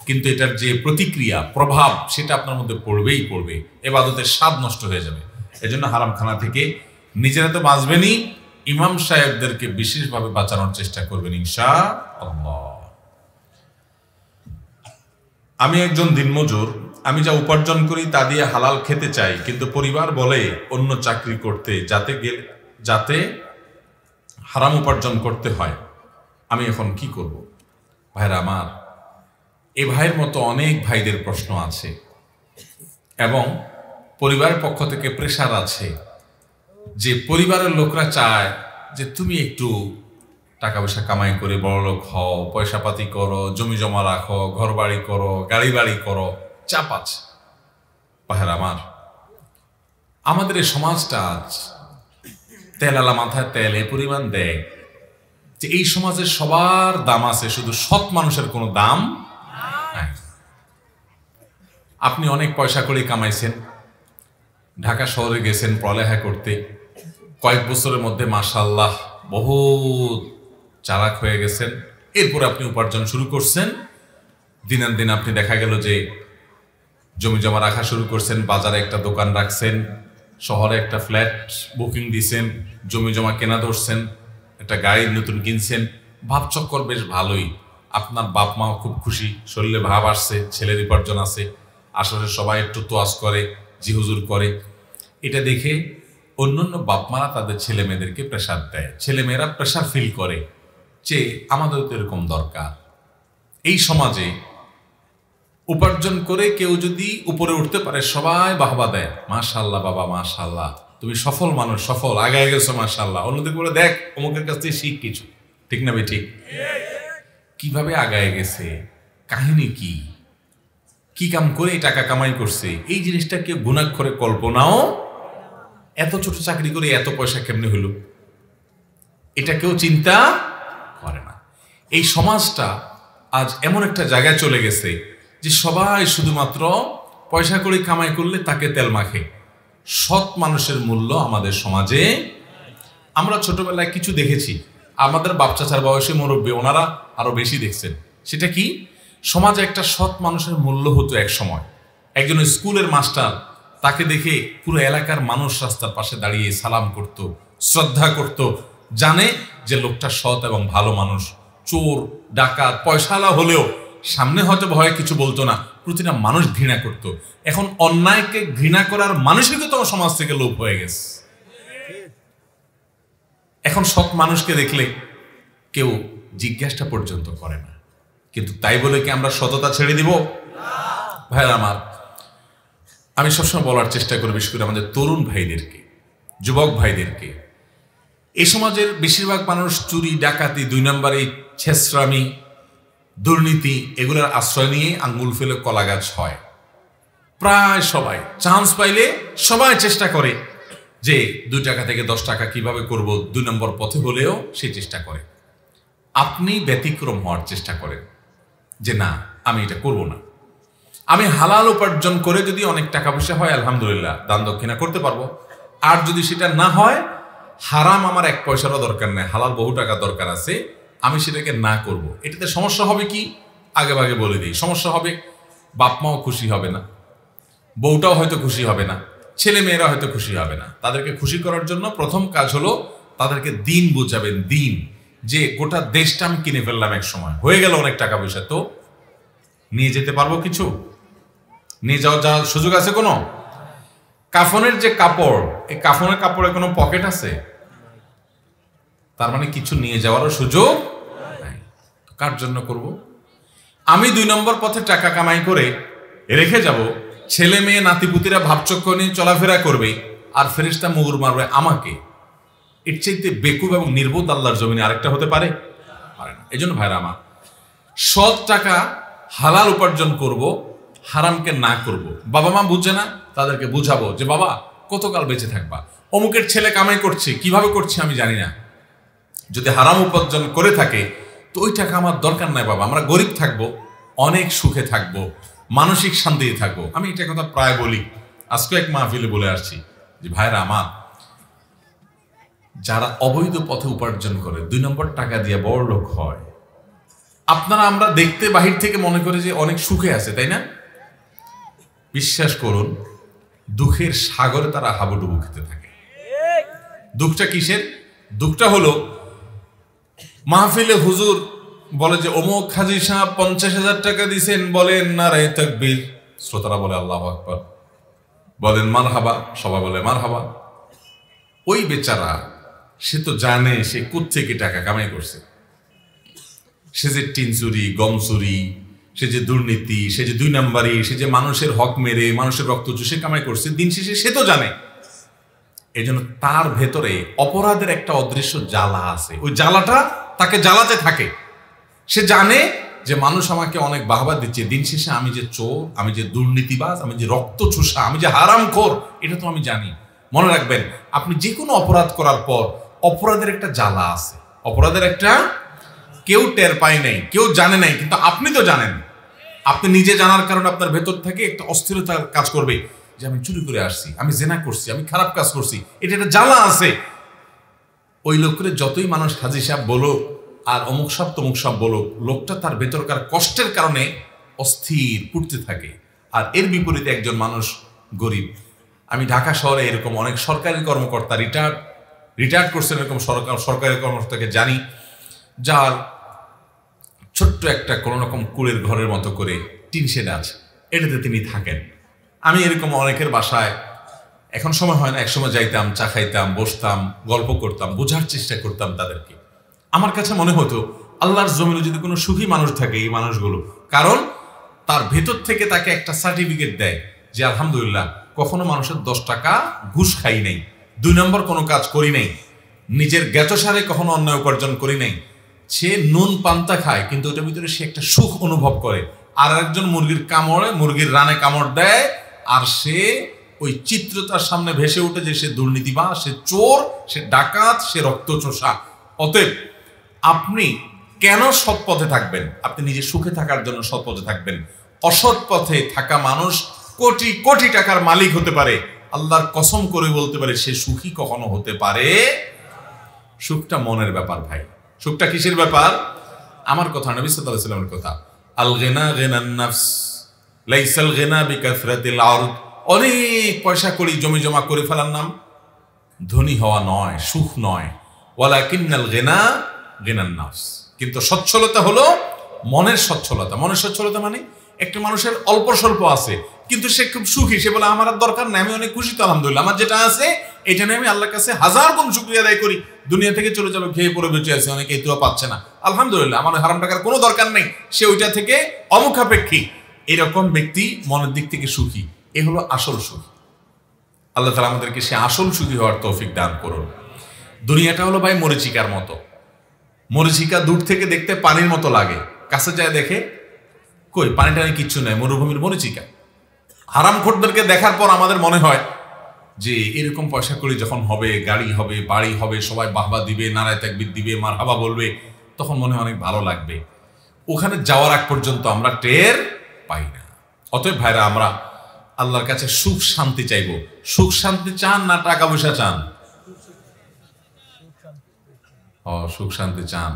A: কিন্তু এটার যে প্রতিক্রিয়া, প্রভাব, সেটা আপনার মধ্যে পড়বেই পড়বে, ইবাদতের স্বাদ নষ্ট হয়ে যাবে। এজন্য হারাম খানা থেকে নিজেরা তো বাঁচবেনই, ইমাম সাহেবদেরকে বিশেষভাবে বাঁচানোর চেষ্টা করবেন ইনশাআল্লাহ। আমি একজন দিনমজুর, আমি যা উপার্জন করি তা দিয়ে হালাল খেতে চাই, কিন্তু পরিবার বলে অন্য চাকরি করতে, যাতে হারাম উপার্জন করতে হয়। আমি এখন কি করব? ভাইরা আমার, এ ভাইয়ের মতো অনেক ভাইদের প্রশ্ন আছে এবং পরিবারের পক্ষ থেকে প্রেশার আছে যে পরিবারের লোকরা চায় যে তুমি একটু টাকা পয়সা কামাই করে বড়লোক হও, পয়সা পাতি করো, জমি জমা রাখো, ঘর বাড়ি করো, গাড়ি বাড়ি করো, চাপ আছে। ভাইয়ের আমার, আমাদের এই সমাজটা আজ তেলালা মাথায় তেল এ পরিমাণ দেয় যে এই সমাজে সবার দাম আছে, শুধু সৎ মানুষের কোনো দাম নাই। আপনি অনেক পয়সা করে কামাইছেন, ঢাকা শহরে গেছেন পড়ালেখা করতে, কয়েক বছরের মধ্যে মাশাআল্লাহ বহুত চালাক হয়ে গেছেন, এরপর আপনি উপার্জন শুরু করছেন। দিনান আপনি দেখা গেল যে জমি জমা রাখা শুরু করছেন, বাজারে একটা দোকান রাখছেন, শহরে একটা ফ্ল্যাট বুকিং দিছেন, জমি জমা কেনা ধরছেন, একটা গাড়ি নতুন কিনছেন, ভাবচক্কর বেশ ভালোই। আপনার বাপ মাও খুব খুশি, শরীরে ভাব আসছে, ছেলের উপার্জন আছে, আসলে সবাই একটু তোয়াজ করে, জি হুজুর করে। এটা দেখে অন্যান্য বাপ মারা তাদের ছেলে মেয়েদেরকে প্রেশার দেয়, ছেলেমেয়েরা প্রেশার ফিল করে যে আমাদের তো এরকম দরকার। এই সমাজে উপার্জন করে কেউ যদি উপরে উঠতে পারে সবাই বাহবা দেয়, মাশাআল্লাহ বাবা মাশাআল্লাহ, তুমি সফল মানুষ, সফল আগায় গেছো মাশাআল্লাহ। অন্যদের বলে দেখ অমুকের কাছ থেকে শিখ কিছু, ঠিক না বেঠিক? কিভাবে আগায় গেছে, কাহিনী কি, কি কাম করে টাকা কামাই করছে, এই জিনিসটা কেউ গুণাক্ষরে কল্পনাও, এত ছোট চাকরি করে এত পয়সা কেমনে হলো, এটা কেউ চিন্তা করে না। এই সমাজটা আজ এমন একটা জায়গায় চলে গেছে যে সবাই শুধুমাত্র পয়সা করে কামাই করলে তাকে তেল মাখে। সৎ মানুষের মূল্য আমাদের সমাজে, আমরা ছোটবেলায় কিছু দেখেছি, আমাদের বাপ চাচার বয়সে মুরব্বী ওনারা আরো বেশি দেখছেন। সেটা কি, সমাজে একটা সৎ মানুষের মূল্য হতো এক সময়। একজন স্কুলের মাস্টার, তাকে দেখে পুরো এলাকার মানুষ রাস্তার পাশে দাঁড়িয়ে সালাম করত, শ্রদ্ধা করত, জানে যে লোকটা সৎ এবং ভালো মানুষ। চোর ডাকাত পয়সাওয়ালা হলেও সামনে হয়তো ভয়ে কিছু বলতো না, প্রতিটা মানুষ ঘৃণা করত। এখন অন্যায়কে ঘৃণা করার মানসিকতাও সমাজ থেকে লোপ হয়ে গেছে। এখন সৎ মানুষকে দেখলে কেউ জিজ্ঞাসা পর্যন্ত করে না, কিন্তু তাই বলে কি আমরা সততা ছেড়ে দিব? ভাইরা আমার, আমি সবসময় বলার চেষ্টা করি, বিশেষ করে আমাদের তরুণ ভাইদেরকে, যুবক ভাইদেরকে, এই সমাজের বেশিরভাগ মানুষ চুরি ডাকাতি, 2 নম্বরে ছেঁচড়ামি, দুর্নীতি, এগুলোর আশ্রয় নিয়ে আঙ্গুল ফেলে কলা গাছ হয়। প্রায় সবাই চান্স পাইলে সবাই চেষ্টা করে যে 2 টাকা থেকে 10 টাকা কিভাবে করব, 2 নম্বর পথে হলেও সে চেষ্টা করে। আপনি ব্যতিক্রম হওয়ার চেষ্টা করেন যে না, আমি এটা করব না, আমি হালাল উপার্জন করে যদি অনেক টাকা পয়সা হয় আলহামদুলিল্লাহ দান দক্ষিণা করতে পারবো, আর যদি সেটা না হয়, হারাম আমার 1 পয়সারও দরকার নেই, হালাল বহু টাকা দরকার আছে, আমি সেটাকে না করব। এটাতে সমস্যা হবে কি, আগে ভাগে বলে দিই, সমস্যা হবে বাপ মাও খুশি হবে না, বউটাও হয়তো খুশি হবে না, ছেলে মেয়েরা হয়তো খুশি হবে না। তাদেরকে খুশি করার জন্য প্রথম কাজ হলো তাদেরকে দিন বোঝাবেন, দিন, যে গোটা দেশটা আমি কিনে ফেললাম এক সময়, হয়ে গেল অনেক টাকা পয়সা, তো নিয়ে যেতে পারবো কিছু, নিয়ে যাওয়ার সুযোগ আছে কোনো? কাফনের যে কাপড়, এই কাফনের কাপড়ে কোনো পকেট আছে? তার মানে কিছু নিয়ে যাওয়ারও সুযোগ নাই। কার জন্য করব? আমি 2 নম্বর পথে টাকা কামাই করে রেখে যাব, ছেলে মেয়ে নাতিপুতিরা ভাবচক্র নিয়ে চলাফেরা করবে, আর ফেরেশতা মুগুর মারবে আমাকে। এর চাইতে বেকুব এবং নির্বোধ আল্লাহর জমিনে আরেকটা হতে পারে? পারে না। এই জন্য ভাইরা আমার, সৎ টাকা হালাল উপার্জন করব, হারামকে না করব। বাবা মা বুঝছে না, তাদেরকে বুঝাবো যে বাবা কতকাল বেঁচে থাকবা, অমুকের ছেলে কামাই করছে, কিভাবে করছে আমি জানি না, যদি হারাম উপার্জন করে থাকে তো ওই টাকা আমার দরকার নাই বাবা, আমরা গরিব থাকবো, অনেক সুখে থাকবো, মানসিক শান্তিতে থাকবো। আমি এটা কথা প্রায় বলি, আজকে এক মাহফিলে বলে আসছি যে ভাইরা আমার, যারা অবৈধ পথে উপার্জন করে 2 নম্বর টাকা দিয়ে বড় লোক হয়, আপনারা আমরা দেখতে বাহির থেকে মনে করি যে অনেক সুখে আছে, তাই না? বিশ্বাস করুন, দুঃখের সাগরে তারা হাবুডুবু খেতে থাকে। দুঃখটা কিসের? দুঃখটা হলো মাহফিলে হুজুর বলে যে অমুক হাজী সাহেব 50,000 টাকা দিছেন, বলেন নারায়ে তাকবীর, শ্রোতারা বলে আল্লাহু আকবার, বলেন মারহাবা, সবাই বলে মারহাবা। ওই বেচারা, সে তো জানে সে কোত্থেকে টাকা কামাই করছে, সে যে টিন চুরি, গম চুরি, সে যে দুর্নীতি, সে যে 2 নাম্বারি, সে যে মানুষের হক মেরে মানুষের রক্ত চুষে কামাই করছে, দিন শেষে সে তো জানে। এই জন্য তার ভেতরে অপরাধের একটা অদৃশ্য জ্বালা আছে, ওই জ্বালাটা তাকে জ্বালাতে থাকে। সে জানে যে মানুষ আমাকে অনেক বাহবা দিচ্ছে, দিন শেষে আমি যে চোর, আমি যে দুর্নীতিবাজ, আমি যে রক্ত চুষা, আমি যে হারামখোর, এটা তো আমি জানি। মনে রাখবেন, আপনি যে কোনো অপরাধ করার পর অপরাধের একটা জ্বালা আছে, অপরাধের একটা, কেউ টের পায় নাই, কেউ জানে নাই, কিন্তু আপনি তো জানেন। আপনি নিজে জানার কারণে আপনার ভেতর থেকে একটা অস্থিরতা কাজ করবে যে আমি চুরি করে আসছি, আমি জেনা করছি, আমি খারাপ কাজ করছি, এটা একটা জ্বালা আছে। ওই লোকের যতই মানুষ হাজি সাহেব বলুক আর অমুক সাহেব তমুক সাহেব বলুক, লোকটা তার ভেতরকার কষ্টের কারণে অস্থির পড়তে থাকে। আর এর বিপরীতে একজন মানুষ গরিব, আমি ঢাকা শহরে এরকম অনেক সরকারি কর্মকর্তা রিটায়ার্ড করছেন, এরকম সরকারি কর্মকর্তাকে জানি, যার ছোট্ট একটা কোনো রকম কুড়ের ঘরের মতো করে টিন শেড আছে, এটাতে তিনি থাকেন। আমি এরকম অনেকের বাসায়, এখন সময় হয় না, একসময় যাইতাম, চা খাইতাম, বসতাম, গল্প করতাম, বোঝার চেষ্টা করতাম তাদেরকে। আমার কাছে মনে হতো আল্লাহর জমিনে যদি কোনো সুখী মানুষ থাকে, এই মানুষগুলো, কারণ তার ভেতর থেকে তাকে একটা সার্টিফিকেট দেয় যে আলহামদুলিল্লাহ কখনো মানুষের 10 টাকা ঘুষ খাই নাই, 2 নম্বর কোনো কাজ করি নাই, নিজের জ্ঞাতসারে কখনো অন্যায় উপার্জন করি নাই। সে নুন পান্তা খায়, কিন্তু ওটার ভিতরে সে একটা সুখ অনুভব করে। আর একজন মুরগির রানে কামড় দেয়, আর সে ওই চিত্র তার সামনে ভেসে উঠে যে সে দুর্নীতিবাজ, সে চোর, সে ডাকাত, সে রক্তচোষা। অতএব আপনি কেন সৎ পথে থাকবেন? আপনি নিজে সুখে থাকার জন্য সৎ পথে থাকবেন। অসৎ পথে থাকা মানুষ কোটি কোটি টাকার মালিক হতে পারে, আল্লাহর কসম করে বলতে পারে সে সুখী কখনো হতে পারে। সুখটা মনের ব্যাপার ভাই। সুখটা কিসের ব্যাপার? আমার কথা, নবী সাল্লাল্লাহু আলাইহি ওয়াসাল্লামের কথা, আল গিনা গিনান নাফস লাইসাল গিনা বিকাসরাতিল আরদ। অনেক পয়সা করি, জমি জমা করে ফেলার নাম ধনী হওয়া নয়, সুখ নয়। ওয়ালাকিন্নাল গিনা গিনান নাফস, কিন্তু সচ্ছলতা হলো মনের সচ্ছলতা। মনের সচ্ছলতা মানে একটা মানুষের অল্প স্বল্প আছে, কিন্তু সে খুব সুখী, সে বলে আমার আর দরকার নাই, আমি অনেক খুশি তো আলহামদুলিল্লাহ, আমার যেটা আছে এটা নিয়ে আমি আল্লাহর কাছে 1000 গুণ শুকরিয়া আদায় করি। দুনিয়া থেকে চলে যাবে, খেয়ে পড়ে বেঁচে আছে, অনেকে এটাও পাচ্ছে না, আলহামদুলিল্লাহ, আমার হারাম টাকার কোনো দরকার নেই, সে ওইটা থেকে অমুখাপেক্ষী। এরকম ব্যক্তি মনের দিক থেকে সুখী, এ হলো আসল সুখ। আল্লাহ তাআলা আমাদেরকে সে আসল সুখী হওয়ার তৌফিক দান করুন। দুনিয়াটা হলো ভাই মরিচিকার মতো। মরিচিকা দূর থেকে দেখতে পানির মতো লাগে, কাছে যায় দেখে কই পানিটা নেই, কিচ্ছু নেই, মরুভূমির মরিচিকা। হারামখোরদেরকে দেখার পর আমাদের মনে হয় যে এরকম পয়সা করি যখন হবে, গাড়ি হবে, বাড়ি হবে, সবাই বাহবা দিবে, নারায় তাকবীর দিবে, মারহাবা বলবে, তখন মনে হয় অনেক ভালো লাগবে। ওখানে যাওয়ার আগ পর্যন্ত আমরা টের পাই না। অতএব ভাইরা, আমরা আল্লাহর কাছে সুখ শান্তি চাইবো। সুখ শান্তি চান না টাকা পয়সা চান? সুখ শান্তি চান।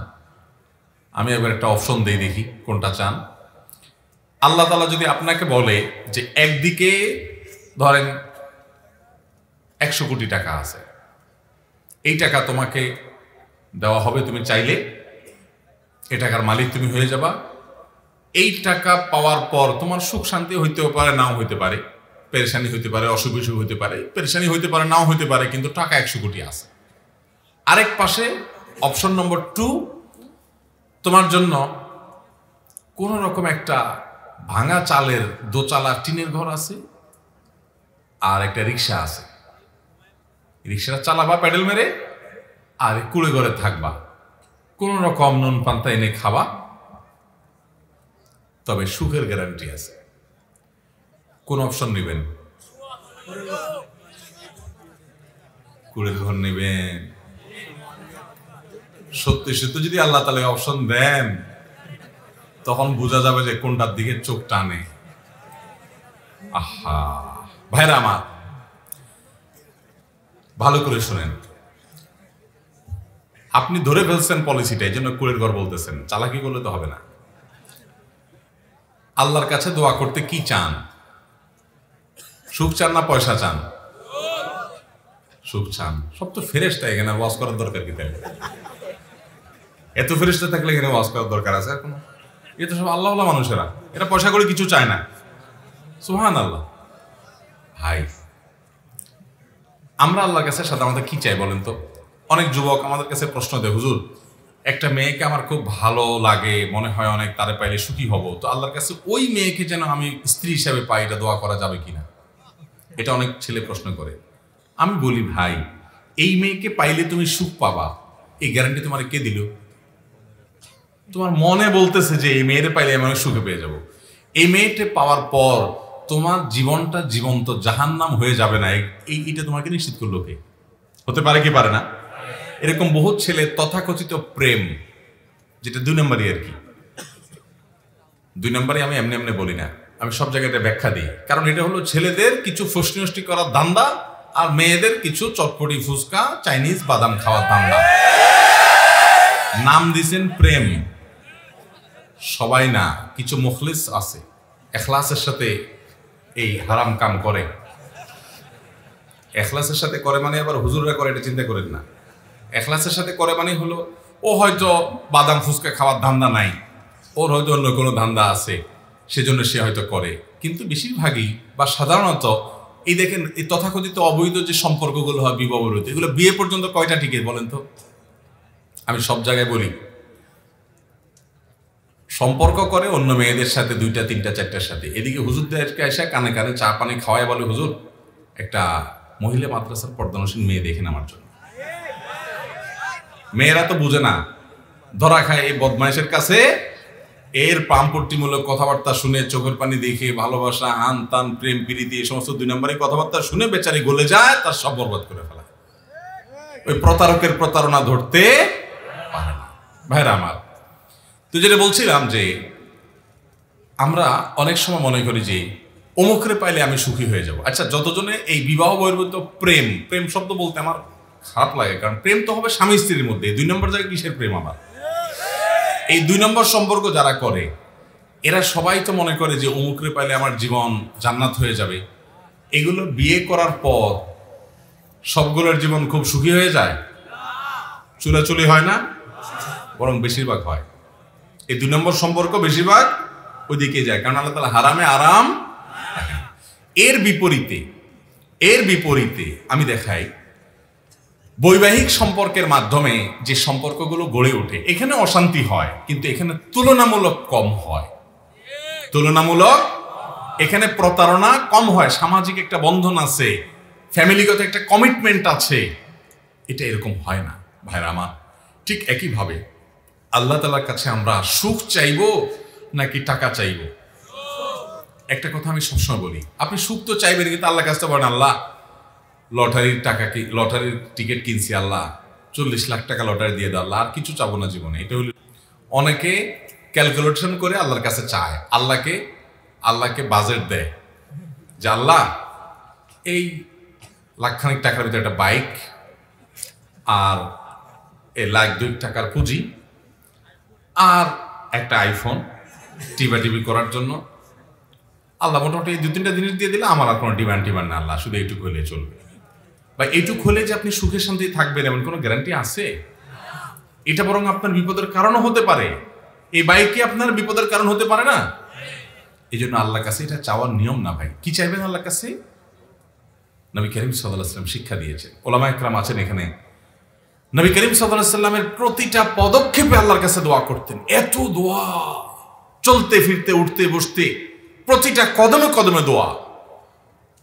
A: আমি এবার একটা অপশন দিই, দেখি কোনটা চান। আল্লাহ তাআলা যদি আপনাকে বলে যে একদিকে ধরেন 100 কোটি টাকা আছে, এই টাকা তোমাকে দেওয়া হবে, তুমি চাইলে এই টাকার মালিক তুমি হয়ে যাবা। এই টাকা পাওয়ার পর তোমার সুখ শান্তি হইতেও পারে, নাও হইতে পারে, পেরেশানি হইতে পারে, অসুখ বিসুখ হইতে পারে, পেরেশানি হইতে পারে, নাও হইতে পারে, কিন্তু টাকা 100 কোটি আছে। আরেক পাশে অপশন নম্বর 2, তোমার জন্য কোন রকম একটা ভাঙা চালের দোচালা টিনের ঘর আছে, আর একটা রিক্সা আছে, রিক্সাটা চালাবা প্যাডেল মেরে, আর কুড়ে ঘরে থাকবা, কোন রকম নুন পান্তা এনে খাবা, তবে সুখের গ্যারান্টি আছে। কোন অপশন নেবেন? কুড়ের ঘর নেবেন? সত্যি সত্যি যদি আল্লাহ তাআলা অপশন দেন, তখন বোঝা যাবে যে কোনটার দিকে চোখ টানে। আহা ভাইরা আমার, ভালো করে শুনেন। আপনি ধরে ফেলছেন পলিসিটা, এই জন্য কুড়ের ঘর বলতেছেন, চালাকি করলে তো হবে না। আল্লাহর কাছে দোয়া করতে কি চান? সুখ চান না পয়সা চান? সুখ চান। সব তো ফেরেশতা, এখানে ওয়াজ করার দরকার কি? তাই এত ফেরেশতা থাকলে এখানে ওয়াজ করার দরকার আছে? আর কোনো, এ তো সব আল্লাহওয়ালা মানুষেরা, এরা পয়সা করে কিছু চায় না। সুবহানাল্লাহ। ভাই, আমরা আল্লাহর কাছে সাধারণত কি চাই বলেন তো? অনেক যুবক আমাদের কাছে প্রশ্ন দেয়, হুজুর একটা মেয়েকে আমার খুব ভালো লাগে, মনে হয় অনেক, তারে পাইলে সুখী হব, তো আল্লাহর কাছে ওই মেয়েকে যেন আমি স্ত্রী হিসাবে পাই, এটা দোয়া করা যাবে কিনা? এটা অনেক ছেলে প্রশ্ন করে। আমি বলি, ভাই, এই মেয়েকে পাইলে তুমি সুখ পাবা, এই গ্যারান্টি তোমার কে দিল? তোমার মনে বলতেছে যে এই মেয়েরে পাইলে আমি সুখে পেয়ে যাব। এই মেয়েটা পাওয়ার পর তোমার জীবনটা জীবন্ত জাহান্নাম হয়ে যাবে না, এইটা তোমাকে নিশ্চিত করলো কে? হতে পারে কি পারে না? এরকম বহুত ছেলে তথাকথিত প্রেম, যেটা 2 নম্বরই আর কি, 2 নম্বরই আমি এমনি এমনি বলি না, আমি সব জায়গায় ব্যাখ্যা দিই। কারণ এটা হলো ছেলেদের কিছু ফষ্টি নষ্টি করার ধান্দা, আর মেয়েদের কিছু চটপটি ফুচকা চাইনিজ বাদাম খাওয়ার ধান্দা। নাম দিছেন প্রেম, সবাই না, কিছু মুখলিস আছে, এখলাসের সাথে এই হারাম কাম করে। এখলাসের সাথে করে মানে আবার হুজুররা করে, এটা চিন্তা করেন না। এখলাসের সাথে করে মানে হলো ও হয়তো বাদাম ফুচকা খাওয়ার ধান্দা নাই, ওর হয়তো অন্য কোনো ধান্দা আছে, সেজন্য সে হয়তো করে। কিন্তু বেশিরভাগই বা সাধারণত এই দেখেন, এই তথাকথিত অবৈধ যে সম্পর্কগুলো হয় বিবাহ বিরোধী, এগুলো বিয়ে পর্যন্ত কয়টা টিকে বলেন তো? আমি সব জায়গায় বলি, সম্পর্ক করে অন্য মেয়েদের সাথে, 2টা 3টা 4টার সাথে। এদিকে হুজুরদেরকে এসে কানে কানে চা পানি খাওয়ায় বলে, হুজুর একটা মহিলা মাদ্রাসার পর্দানসীন মেয়ে দেখেন আমার জন্য। মেয়েরা তো বুঝে না, ধরা খায় এই বদমাইশের কাছে। এর পাম্পট্টিমূলক কথাবার্তা শুনে, চোখের পানি দেখে, ভালোবাসা, আন তান, প্রেম প্রীতি, এই সমস্ত 2 নম্বরের কথাবার্তা শুনে বেচারি গলে যায়, তার সব বরবাদ করে ফেলা। ওই প্রতারকের প্রতারণা ধরতে পারে না। ভাইরা আমার, তো যেটা বলছিলাম যে আমরা অনেক সময় মনে করি যে অমুকরে পাইলে আমি সুখী হয়ে যাব। আচ্ছা, যতজনে এই বিবাহ বহির্ভূত প্রেম, প্রেম শব্দ বলতে আমার খারাপ লাগে, কারণ প্রেম তো হবে স্বামী স্ত্রীর মধ্যে। 2 নম্বর জায়গায় কিসের প্রেম আবার? এই 2 নম্বর সম্পর্ক যারা করে, এরা সবাই তো মনে করে যে অমুকরে পাইলে আমার জীবন জান্নাত হয়ে যাবে। এগুলো বিয়ে করার পর সবগুলোর জীবন খুব সুখী হয়ে যায়? চুলাচুলি হয় না, বরং বেশিরভাগ হয়। এই 2 নম্বর সম্পর্ক বেশিরভাগ ওইদিকে যায়, কারণ আল্লাহ তাআলা হারামে আরাম। এর বিপরীতে আমি দেখাই, বৈবাহিক সম্পর্কের মাধ্যমে যে সম্পর্কগুলো গড়ে ওঠে, এখানে অশান্তি হয়, কিন্তু এখানে তুলনামূলক কম হয়। এখানে প্রতারণা কম হয়, সামাজিক একটা বন্ধন আছে, ফ্যামিলিগত একটা কমিটমেন্ট আছে। এটা এরকম হয় না ভাইরা আমার। ঠিক একইভাবে আল্লাহ তাআলার কাছে আমরা সুখ চাইবো নাকি টাকা চাইবো? একটা কথা আমি সবসময় বলি, আপনি সুখ তো চাইবেন, কিন্তু আল্লাহর কাছে বলেন, আল্লাহ লটারির টিকিট কিনছি, আল্লাহ 40 লাখ টাকা লটারি দিয়ে দাও, আল্লাহ আর কিছু চাবো না জীবনে। এটা হলো অনেকে ক্যালকুলেশন করে আল্লাহর কাছে চায়, আল্লাহকে বাজেট দেয় যে আল্লাহ এই লাখখানিক টাকার ভিতরে একটা বাইক, আর এই লাখ 2 টাকার পুঁজি, আর একটা আইফোন টিভি করার জন্য, আল্লাহ মোটামুটি এই 2-3টা জিনিস দিয়ে দিলে আমার আর কোনো ডিমান্ড না, আল্লাহ শুধু এইটুকু হলে চলবে। বা এইটুকু হলে যে আপনি সুখে শান্তি থাকবেন এমন কোনো গ্যারান্টি আছে? এটা বরং আপনার বিপদের কারণও হতে পারে। এই বাইকে আপনার বিপদের কারণ হতে পারে না? এই জন্য আল্লাহর কাছে এটা চাওয়ার নিয়ম না ভাই। কি চাইবেন আল্লাহর কাছে? নবী করিম সাল্লাল্লাহু আলাইহি ওয়াসাল্লাম শিক্ষা দিয়েছেন। ওলামা ইকরাম আছেন এখানে, নবী করিম সাল্লাল্লাহু আলাইহি ওয়াসাল্লামের প্রতিটা পদক্ষেপে আল্লাহর কাছে দোয়া করতেন। এত দোয়া, চলতে ফিরতে, উঠতে বসতে, প্রতিটা কদমে কদমে দোয়া,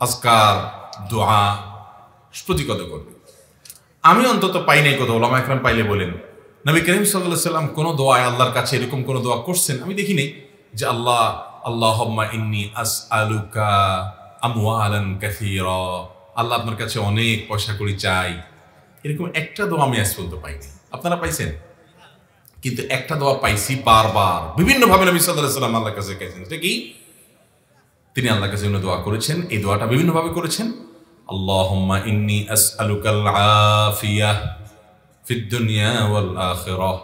A: আজকার দোয়া প্রতি কদমে করবে। আমি অন্তত পাই নাই কোথাও, ওলামা ইকরাম পাইলে বলেন, নবী করিম সাল্লাল্লাহু আলাইহি ওয়াসাল্লাম কোনো দোয়ায় আল্লাহর কাছে এরকম কোনো দোয়া করছেন আমি দেখিনি যে আল্লাহুম্মা ইন্নী আসআলুকা আমওয়ালান কাসীরা, আল্লাহ আপনার কাছে অনেক পয়সা কড়ি চাই। এরকম একটা দোয়া আমি আজ পর্যন্ত পাইনি। আপনারা পাইছেন? কিন্তু একটা দোয়া পাইছি বারবার, বিভিন্নভাবে নবী সাল্লাল্লাহু আলাইহি ওয়াসাল্লাম আল্লাহর কাছে গেছেন। এটা কি? তিনি আল্লাহর কাছে দোয়া করেছেন। এই দোয়াটা বিভিন্নভাবে করেছেন। আল্লাহুম্মা ইন্নী আসআলুকাল আফিয়াহ ফিদ দুনিয়া ওয়াল আখিরাহ,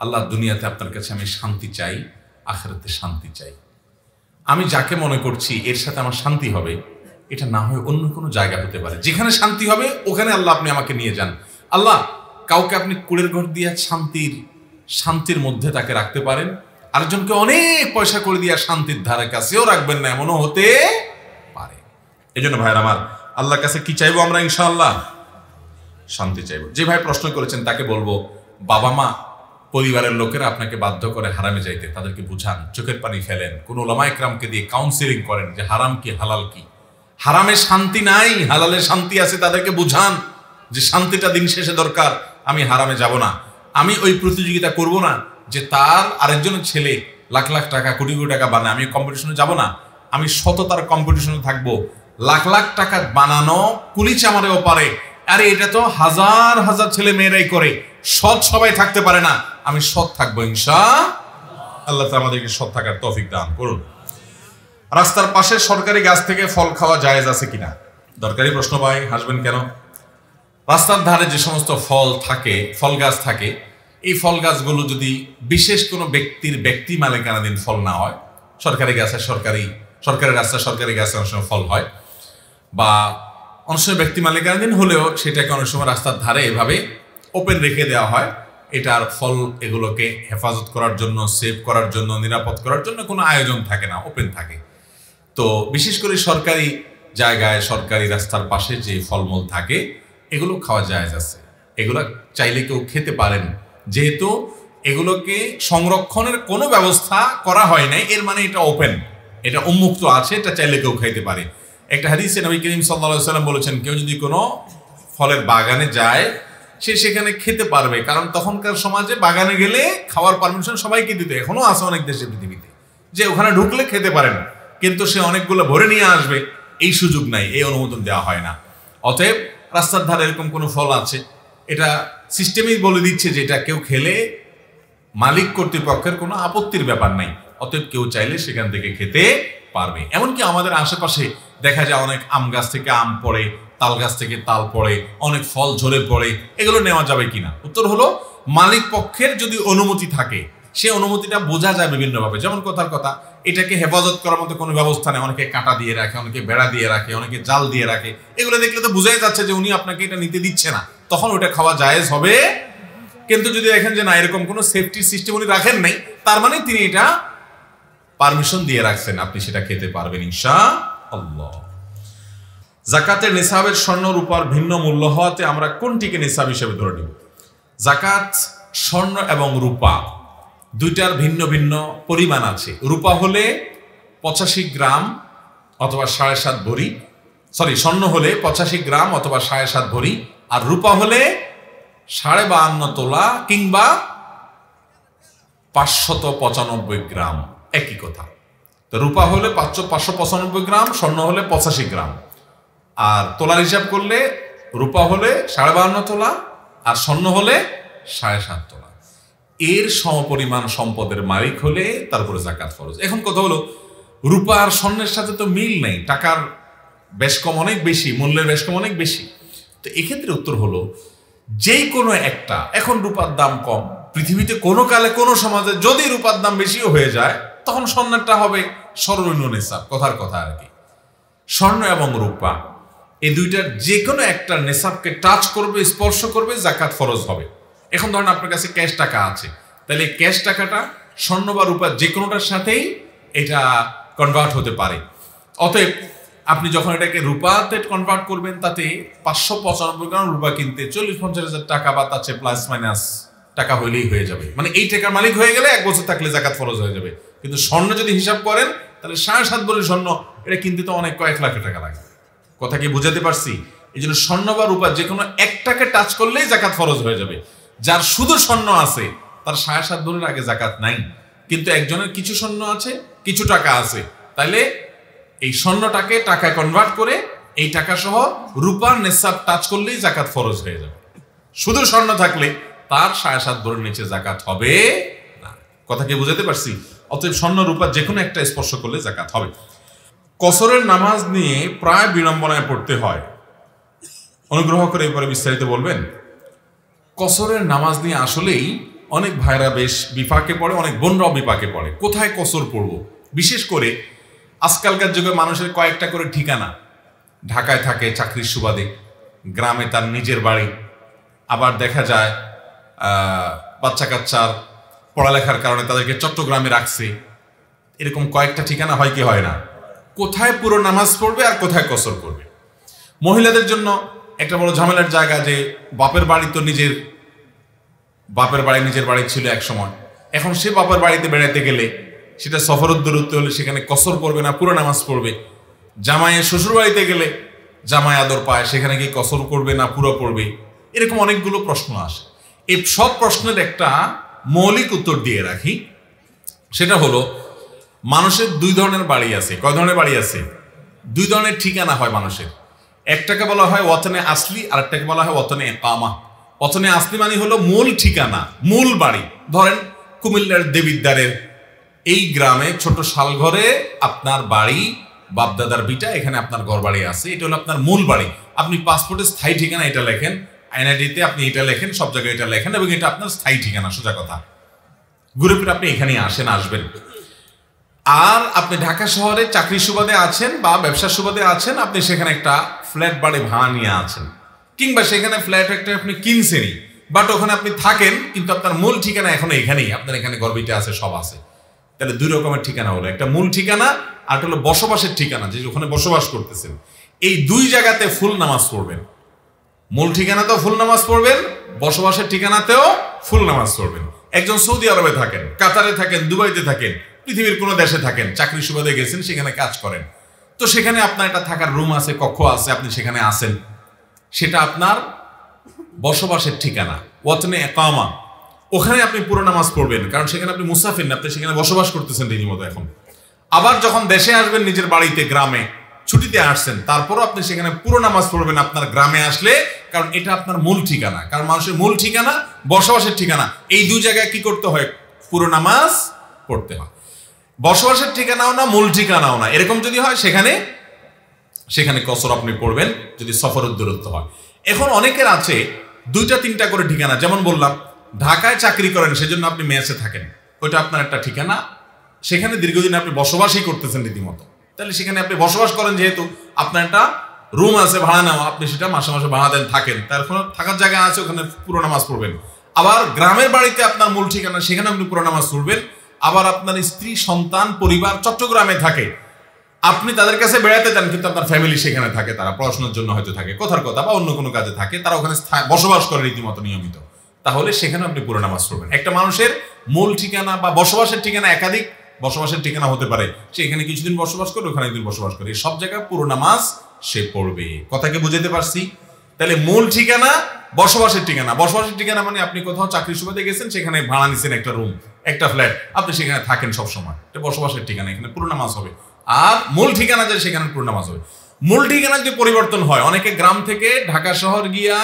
A: আল্লাহ দুনিয়াতে আপনার কাছে আমি শান্তি চাই, আখিরাতে শান্তি চাই। আমি যাকে মনে করছি এর সাথে আমার শান্তি হবে, এটা না হয় অন্য কোনো জায়গা হতে পারে, যেখানে শান্তি হবে ওখানে আল্লাহ আপনি আমাকে নিয়ে যান। আল্লাহ, কাউকে আপনি কুলের ঘর দিয়ে শান্তির মধ্যে তাকে রাখতে পারেন, আরেকজনকে অনেক পয়সা করে দিয়ে শান্তির ধারে কাছেও রাখবেন না, এমনও হতে পারে। এই জন্য ভাইয়ের আমার, আল্লাহর কাছে কি চাইবো আমরা? ইনশাআল্লাহ শান্তি চাইবো। যে ভাই প্রশ্ন করেছেন তাকে বলবো, বাবা মা পরিবারের লোকেরা আপনাকে বাধ্য করে হারামে যাইতে, তাদেরকে বুঝান, চোখের পানি ফেলেন, কোন ওলামা ইকরামকে দিয়ে কাউন্সিলিং করেন যে হারাম কি হালাল কি, হারামে শান্তি নাই, হালালে শান্তি আছে, তাদেরকে বুঝান যে শান্তিটা দিন শেষে দরকার, আমি হারামে যাব না, আমি ওই প্রতিযোগিতা করব না যে তার আরেকজনের ছেলে লাখ লাখ টাকা কোটি কোটি টাকা বানায়, আমি কম্পিটিশনে যাব না, আমি সততার কম্পিটিশনে থাকবো। লাখ লাখ টাকা বানানো কুলি চামারেও পারে, আরে এটা তো হাজার হাজার ছেলে মেয়েরাই করে, সৎ সবাই থাকতে পারে না, আমি সৎ থাকবো ইনশাআল্লাহ। আমাদেরকে সৎ থাকার তৌফিক দান করুন। রাস্তার পাশে সরকারি গাছ থেকে ফল খাওয়া জায়েজ আছে কিনা? দরকারি প্রশ্ন ভাই, হাসবেন কেন? রাস্তার ধারে যে সমস্ত ফল গাছ থাকে, এই ফল গাছগুলো যদি বিশেষ কোনো ব্যক্তির ব্যক্তি মালিকানাধীন ফল না হয়, সরকারি গাছে সরকারি রাস্তায় সরকারি গাছে অনেক সময় ফল হয়, বা অনেক সময় ব্যক্তি মালিকানাধীন হলেও সেটাকে অনেক সময় রাস্তার ধারে এভাবে ওপেন রেখে দেওয়া হয়, এটার ফল এগুলোকে হেফাজত করার জন্য, সেভ করার জন্য, নিরাপদ করার জন্য কোনো আয়োজন থাকে না, ওপেন থাকে। তো বিশেষ করে সরকারি জায়গায়, সরকারি রাস্তার পাশে যে ফলমূল থাকে এগুলো খাওয়া জায়েজ আছে, এগুলো চাইলে কেউ খেতে পারেন, যেহেতু এগুলোকে সংরক্ষণের কোনো ব্যবস্থা করা হয় নাই, এর মানে এটা ওপেন, এটা উন্মুক্ত আছে, এটা চাইলে কেউ খাইতে পারে। একটা হাদিসে নবী করিম সাল্লাল্লাহু আলাইহি ওয়াসাল্লাম বলেছেন, কেউ যদি কোনো ফলের বাগানে যায় সে সেখানে খেতে পারবে, কারণ তখনকার সমাজে বাগানে গেলে খাওয়ার পারমিশন সবাইকে দিত, এখনো আছে অনেক দেশে পৃথিবীতে, যে ওখানে ঢুকলে খেতে পারেন, কিন্তু সে অনেকগুলো ভরে নিয়ে আসবে এই সুযোগ নাই, এই অনুমোদন দেওয়া হয় না। অতএব রাস্তার ধারে এরকম কোনো ফল আছে, এটা সিস্টেমই বলে দিচ্ছে যে এটা কেউ খেলে মালিক কর্তৃপক্ষের কোনো আপত্তির ব্যাপার নাই, অতএব কেউ চাইলে সেখান থেকে খেতে পারবে। এমনকি আমাদের আশেপাশে দেখা যায় অনেক আম গাছ থেকে আম পড়ে, তাল গাছ থেকে তাল পড়ে, অনেক ফল ঝরে পড়ে, এগুলো নেওয়া যাবে কিনা? উত্তর হলো, মালিক পক্ষের যদি অনুমতি থাকে, সে অনুমতিটা বোঝা যায় বিভিন্নভাবে। যেমন কথার কথা, এটাকে হেফাজত করার মতো কোনো ব্যবস্থা নেই, অনেকে কাঁটা দিয়ে রাখে, অনেকে বেড়া দিয়ে রাখে, অনেকে জাল দিয়ে রাখে, এগুলো দেখলে তো বোঝাই যাচ্ছে যে উনি আপনাকে এটা নিতে দিচ্ছে না, তখন ওটা খাওয়া জায়েজ হবে। কিন্তু যদি দেখেন যে না, এরকম কোনো সেফটি সিস্টেম উনি রাখেন নাই, তার মানে তিনি এটা পারমিশন দিয়ে রাখছেন, আপনি সেটা খেতে পারবেন ইনশাআল্লাহ। যাকাতের নিসাবের স্বর্ণ রূপার ভিন্ন মূল্য হওয়াতে আমরা কোনটিকে নিসাব হিসেবে ধরে নিব? যাকাত স্বর্ণ এবং রূপা দুইটার ভিন্ন ভিন্ন পরিমাণ আছে। রূপা হলে 85 গ্রাম অথবা 7.5 ভরি, স্বর্ণ হলে 85 গ্রাম অথবা 7.5 ভরি, আর রূপা হলে 52.5 তোলা কিংবা 595 গ্রাম, একই কথা। তো রূপা হলে 595 গ্রাম, স্বর্ণ হলে 85 গ্রাম, আর তোলার হিসাব করলে রূপা হলে 52.5 তোলা আর স্বর্ণ হলে 7.5 তোলা। এর সমপরিমাণ সম্পদের মালিক হলে তারপরে যাকাত ফরজ। এখন কথা হলো, রূপা আর স্বর্ণের সাথে তো মিল নেই, টাকার বেশ কম অনেক বেশি, মূল্যের বেশ কম অনেক বেশি। তো এক্ষেত্রে উত্তর হলো, যেই কোনো একটা, এখন রূপার দাম কম, পৃথিবীতে কোনো কালে কোনো সমাজে যদি রূপার দাম বেশিও হয়ে যায়, তখন স্বর্ণেরটা হবে সর্বনিম্ন নিসাব, কথার কথা আর কি। স্বর্ণ এবং রূপা এই দুইটার যে কোনো একটা নিসাবকে টাচ করবে, স্পর্শ করবে, যাকাত ফরজ হবে। এখন ধরেন আপনার কাছে ক্যাশ টাকা আছে, তাহলে ক্যাশ টাকাটা স্বর্ণ বা রূপা যে কোনোটার সাথেই এটা কনভার্ট হতে পারে। অতএব আপনি যখন এটাকে রূপাতে কনভার্ট করবেন, তাতে 595 গ্রাম রূপা কিনতে 40-50 হাজার টাকা বা তার চেয়ে প্লাস মাইনাস টাকা হইলেই হয়ে যাবে, মানে এই টাকার মালিক হয়ে গেলে 1 বছর থাকলে যাকাত ফরজ হয়ে যাবে। কিন্তু স্বর্ণ যদি হিসাব করেন, তাহলে 7.5 ভরি স্বর্ণ এটা কিনতে তো অনেক কয়েক লাখ টাকা লাগে। কথা কি বুঝাতে পারছি? এই জন্য স্বর্ণ বা রূপা যে কোনো একটাকে টাচ করলেই যাকাত ফরজ হয়ে যাবে। যার শুধু স্বর্ণ আছে তার 7.5 ভরির আগে যাকাত নাই, কিন্তু একজনের কিছু স্বর্ণ আছে, কিছু টাকা আছে, তাইলে এই স্বর্ণটাকে টাকায় কনভার্ট করে এই টাকা সহ রূপার নিসাব টাচ করলেই যাকাত ফরজ হয়ে যাবে। শুধু স্বর্ণ থাকলে তার 7.5 ভরির নিচে যাকাত হবে না। কথা কি বুঝাতে পারছি? অতএব স্বর্ণ রূপা যে কোনো একটা স্পর্শ করলে যাকাত হবে। কসরের নামাজ নিয়ে প্রায় বিড়ম্বনায় পড়তে হয়, অনুগ্রহ করে এবারে বিস্তারিত বলবেন। কসরের নামাজ নিয়ে আসলেই অনেক ভাইরা বেশ বিপাকে পড়ে, অনেক বোনরাও বিপাকে পড়ে, কোথায় কসর পড়ব। বিশেষ করে আজকালকার যুগে মানুষের কয়েকটা করে ঠিকানা, ঢাকায় থাকে চাকরির সুবাদে, গ্রামে তার নিজের বাড়ি, আবার দেখা যায় বাচ্চা কাচ্চার পড়ালেখার কারণে তাদেরকে চট্টগ্রামে রাখছে, এরকম কয়েকটা ঠিকানা হয় কি হয় না? কোথায় পুরো নামাজ পড়বে আর কোথায় কসর করবে? মহিলাদের জন্য একটা বড় ঝামেলার জায়গা যে বাপের বাড়ি তো নিজের বাপের বাড়ি নিজের বাড়ি ছিল এক সময়, এখন সে বাপের বাড়িতে বেড়াতে গেলে সেটা সফরের দূরত্ব হলে সেখানে কসর পড়বে না পুরো নামাজ পড়বে। জামাইয়ের শ্বশুর বাড়িতে গেলে জামাই আদর পায়, সেখানে কি কসর করবে না পুরো পড়বে? এরকম অনেকগুলো প্রশ্ন আসে। এই সব প্রশ্নের একটা মৌলিক উত্তর দিয়ে রাখি, সেটা হলো মানুষের দুই ধরনের বাড়ি আছে। কয় ধরনের বাড়ি আছে? দুই ধরনের ঠিকানা হয় মানুষের। একটাকে বলা হয় ওয়াতনে আসলি, আর একটাকে বলা হয় ওয়াতনে ইকামা। ওয়াতনে আসলি মানে হলো মূল ঠিকানা, মূল বাড়ি। ধরেন কুমিল্লার দেবিদ্বারের এই গ্রামে ছোট শালঘরে আপনার বাড়ি, বাপদাদার ভিটা, এখানে আপনার ঘর বাড়ি আছে, এটা হলো আপনার মূল বাড়ি। আপনি পাসপোর্টে স্থায়ী ঠিকানা এটা লেখেন, এনআইডিতে আপনি এটা লেখেন, সব জায়গায় এটা লেখেন, এবং এটা আপনার স্থায়ী ঠিকানা। সোজা কথা, ঘুরে ফিরে আপনি এখানেই আসবেন। আর আপনি ঢাকা শহরে চাকরির সুবাদে আছেন বা ব্যবসার সুবাদে আছেন, আপনি সেখানে একটা ফ্ল্যাট বাড়ি ভাড়া নিয়ে আছেন, কিংবা সেখানে ফ্ল্যাট একটা আপনি কিনছেনই, বাট ওখানে আপনি থাকেন, কিন্তু আপনার মূল ঠিকানা এখন এখানেই, আপনার এখানে ঘর বিটা আছে, সব আছে। তাহলে দুই রকমের ঠিকানা হলো, একটা মূল ঠিকানা আর হলো বসবাসের ঠিকানা, যে ওখানে বসবাস করতেছেন। এই দুই জায়গাতে ফুল নামাজ পড়বেন। মূল ঠিকানাতেও ফুল নামাজ পড়বেন, বসবাসের ঠিকানাতেও ফুল নামাজ পড়বেন। একজন সৌদি আরবে থাকেন, কাতারে থাকেন, দুবাইতে থাকেন, পৃথিবীর কোনো দেশে থাকেন, চাকরি সুবাদে গেছেন, সেখানে কাজ করেন, তো সেখানে আপনার একটা থাকার রুম আছে, কক্ষ আছে, আপনি সেখানে আসেন, সেটা আপনার বসবাসের ঠিকানা, ওয়াতনে ইকামা। ওখানে আপনি পুরো নামাজ পড়বেন, কারণ সেখানে আপনি মুসাফির না, আপনি সেখানে বসবাস করতেছেন রীতিমতো। এখন আবার যখন দেশে আসবেন, নিজের বাড়িতে, গ্রামে ছুটিতে আসছেন, তারপরও আপনি সেখানে পুরো নামাজ পড়বেন আপনার গ্রামে আসলে, কারণ এটা আপনার মূল ঠিকানা। কারণ মানুষের মূল ঠিকানা, বসবাসের ঠিকানা, এই দুই জায়গায় কি করতে হয়? পুরো নামাজ পড়তে হয়। বসবাসের ঠিকানাও না, মূল ঠিকানাও না, এরকম যদি হয় সেখানে কসর আপনি পড়বেন, যদি সফরের দূরত্ব হয়। এখন অনেকের আছে দুইটা তিনটা করে ঠিকানা, যেমন বললাম ঢাকায় চাকরি করেন, সেজন্য আপনি মেসে থাকেন, ওইটা আপনার একটা ঠিকানা, সেখানে দীর্ঘদিন আপনি বসবাসই করতেছেন রীতিমতো। তাহলে সেখানে আপনি বসবাস করেন, যেহেতু আপনার একটা রুম আছে ভাড়া নেওয়া, আপনি সেটা মাসে মাসে ভাড়া দেন, থাকেন, তার কোনো থাকার জায়গা আছে, ওখানে পুরো নামাজ পড়বেন। আবার গ্রামের বাড়িতে আপনার মূল ঠিকানা, সেখানে আপনি পুরো নামাজ পড়বেন। আবার আপনার স্ত্রী, সন্তান, পরিবার চট্টগ্রামে থাকে, আপনি তাদের কাছে বেড়াতে যান, কিন্তু আপনার ফ্যামিলি সেখানে থাকে, তারা পড়াশোনার জন্য হয়তো থাকে, কথার কথা বা অন্য কোনো কাজে থাকে, তারা ওখানে বসবাস করে রীতিমতো নিয়মিত, তাহলে সেখানে আপনি পুরো নামাজ পড়বেন। একটা মানুষের মূল ঠিকানা বা বসবাসের ঠিকানা একাধিক বসবাসের ঠিকানা হতে পারে, সে এখানে কিছুদিন বসবাস করে, ওখানে একদিন বসবাস করে, সব জায়গায় পুরো নামাজ সে পড়বে। কথাকে বুঝাতে পারছি? তাহলে মূল ঠিকানা, বসবাসের ঠিকানা। বসবাসের ঠিকানা মানে আপনি কোথাও চাকরি সুবাদে গেছেন, সেখানে ভাড়া নিছেন একটা রুম, একটা ফ্ল্যাট, আপনি সেখানে থাকেন সব সময়, এটা বসবাসের ঠিকানা, এখানে পুরো নামাজ হবে। আর মূল ঠিকানা যে সেখানে পুরো নামাজ হবে। মূল ঠিকানা যে পরিবর্তন হয়, অনেকে গ্রাম থেকে ঢাকা শহর গিয়া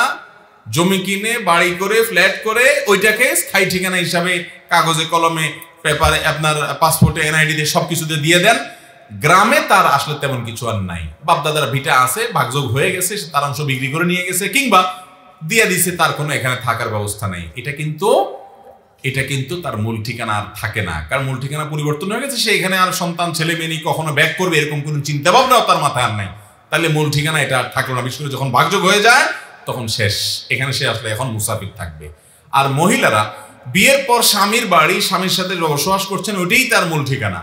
A: জমি কিনে, বাড়ি করে, ফ্ল্যাট করে, ওইটাকে স্থায়ী ঠিকানা হিসাবে কাগজে কলমে, পেপারে, আপনার পাসপোর্টে, এনআইডিতে সবকিছুতে দিয়ে দেন। গ্রামে তার আসলে তেমন কিছু আর নাই, বাপদাদার ভিটা আছে, ভাগযোগ হয়ে গেছে, তার অংশ বিক্রি করে নিয়ে গেছে, কিংবা দিয়ে দিছে, তার কোনো এখানে থাকার ব্যবস্থা নেই। এটা কিন্তু তার মূল ঠিকানা আর থাকে না, কারণ মূল ঠিকানা পরিবর্তন হয়ে গেছে, সে এখানে আর সন্তান, ছেলে মেয়ে কখনো ব্যাক করবে এরকম কোনো চিন্তা ভাবনাও তার মাথায় আর নাই। তাহলে মূল ঠিকানা এটা আর থাকলো না, বিশেষ করে যখন ভাগযোগ হয়ে যায় তখন শেষ, এখানে সে আসলে এখন মুসাফির থাকবে। আর মহিলারা বিয়ের পর স্বামীর বাড়ি, স্বামীর সাথে বসবাস করছেন, ওইটাই তার মূল ঠিকানা।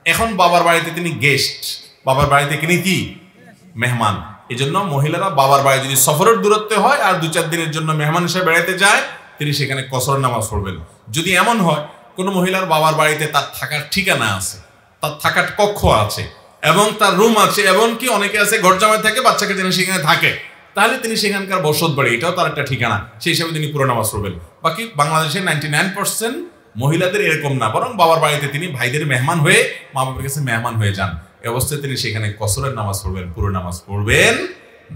A: এখন বাবার বাড়িতে তিনি গেস্ট, বাবার বাড়িতে তিনি কি মেহমান। এই জন্য মহিলারা বাবার বাড়ি যদি সফরের দূরত্বে হয় আর 2-4 দিনের জন্য মেহমান হিসেবে বেড়াতে যায়, তিনি সেখানে কসর নামাজ পড়বেন। যদি এমন হয় কোনো মহিলার বাবার বাড়িতে তার থাকার ঠিকানা আছে, তার থাকার কক্ষ আছে, এবং তার রুম আছে, এমনকি অনেকে আছে ঘর জামাই থাকে, বাচ্চাকে জেনে সেখানে থাকে, তাহলে তিনি সেখানকার বসত বাড়ি, এটাও তার একটা ঠিকানা, সেই হিসাবে তিনি পুরো নামাজ পড়বেন। বাকি বাংলাদেশের 99% মহিলাদের এরকম না, বরং বাবার বাড়িতে তিনি ভাইদের মেহমান হয়ে, মা বাবার কাছে মেহমান হয়ে যান, এই অবস্থায় তিনি সেখানে কসরের নামাজ পড়বেন, পুরো নামাজ পড়বেন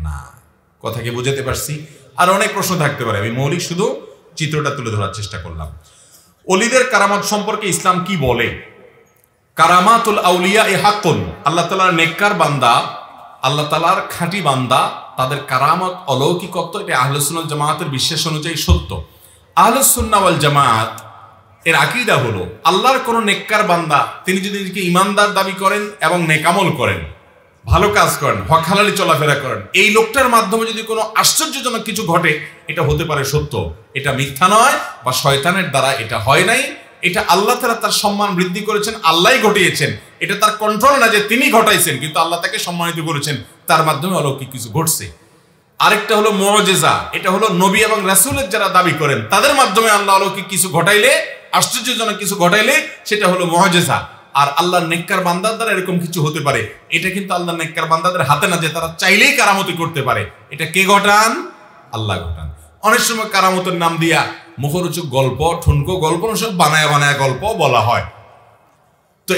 A: না। কথা কি বুঝাতে পারছি? আর অনেক প্রশ্ন থাকতে পারে, আমি মৌলিক শুধু চিত্রটা তুলে ধরার চেষ্টা করলাম। ওলিদের কারামাত সম্পর্কে ইসলাম কি বলে? কারামাতুল আউলিয়া এ হাক্কুন, আল্লাহ তাআলার নেককার বান্দা, আল্লাহ তাআলার খাঁটি বান্দা, তাদের কারামত, অলৌকিকত্ব, এটা আহলে সুন্নাত জামায়াতের বিশ্বাস অনুযায়ী সত্য। আহলে সুন্নাহ ওয়াল জামায়াত এর আকীদা হলো, আল্লাহর কোন নেককার বান্দা তিনি যদি নিজেকে ইমানদার দাবি করেন এবং নেকামল করেন, ভালো কাজ করেন, হক হালালি চলাফেরা করেন, এই লোকটার মাধ্যমে যদি কোনো আশ্চর্যজনক কিছু ঘটে, এটা হতে পারে সত্য, এটা মিথ্যা নয়, বা শয়তানের দ্বারা এটা হয় নাই, এটা আল্লাহ তাআলা তার সম্মান বৃদ্ধি করেছেন, আল্লাহই ঘটিয়েছেন, এটা তার কন্ট্রোল না যে তিনি ঘটাইছেন, কিন্তু আল্লাহ তাকে সম্মানিত করেছেন, তার মাধ্যমে অলৌকিক কিছু ঘটছে। আরেকটা হলো মুজিজা, এটা হলো নবী এবং রাসূলের যারা দাবি করেন তাদের মাধ্যমে আল্লাহ অলৌকিক কিছু ঘটাইলে, আশ্চর্যজনক কিছু ঘটাইলে সেটা হলো মুজিজা। আর আল্লাহর নেককার বান্দার দ্বারা এরকম কিছু হতে পারে, এটা কিন্তু আল্লাহর নেককার বান্দাদের হাতে না, যে তারা চাইলেই কারামতি করতে পারে। এটা কে ঘটান? আল্লাহ ঘটান। অনেক সময় কারামতের নাম দিয়া মুখরোচক গল্প, ঠুনকো গল্প, সব বানায়া বানায়া গল্প বলা হয়, তো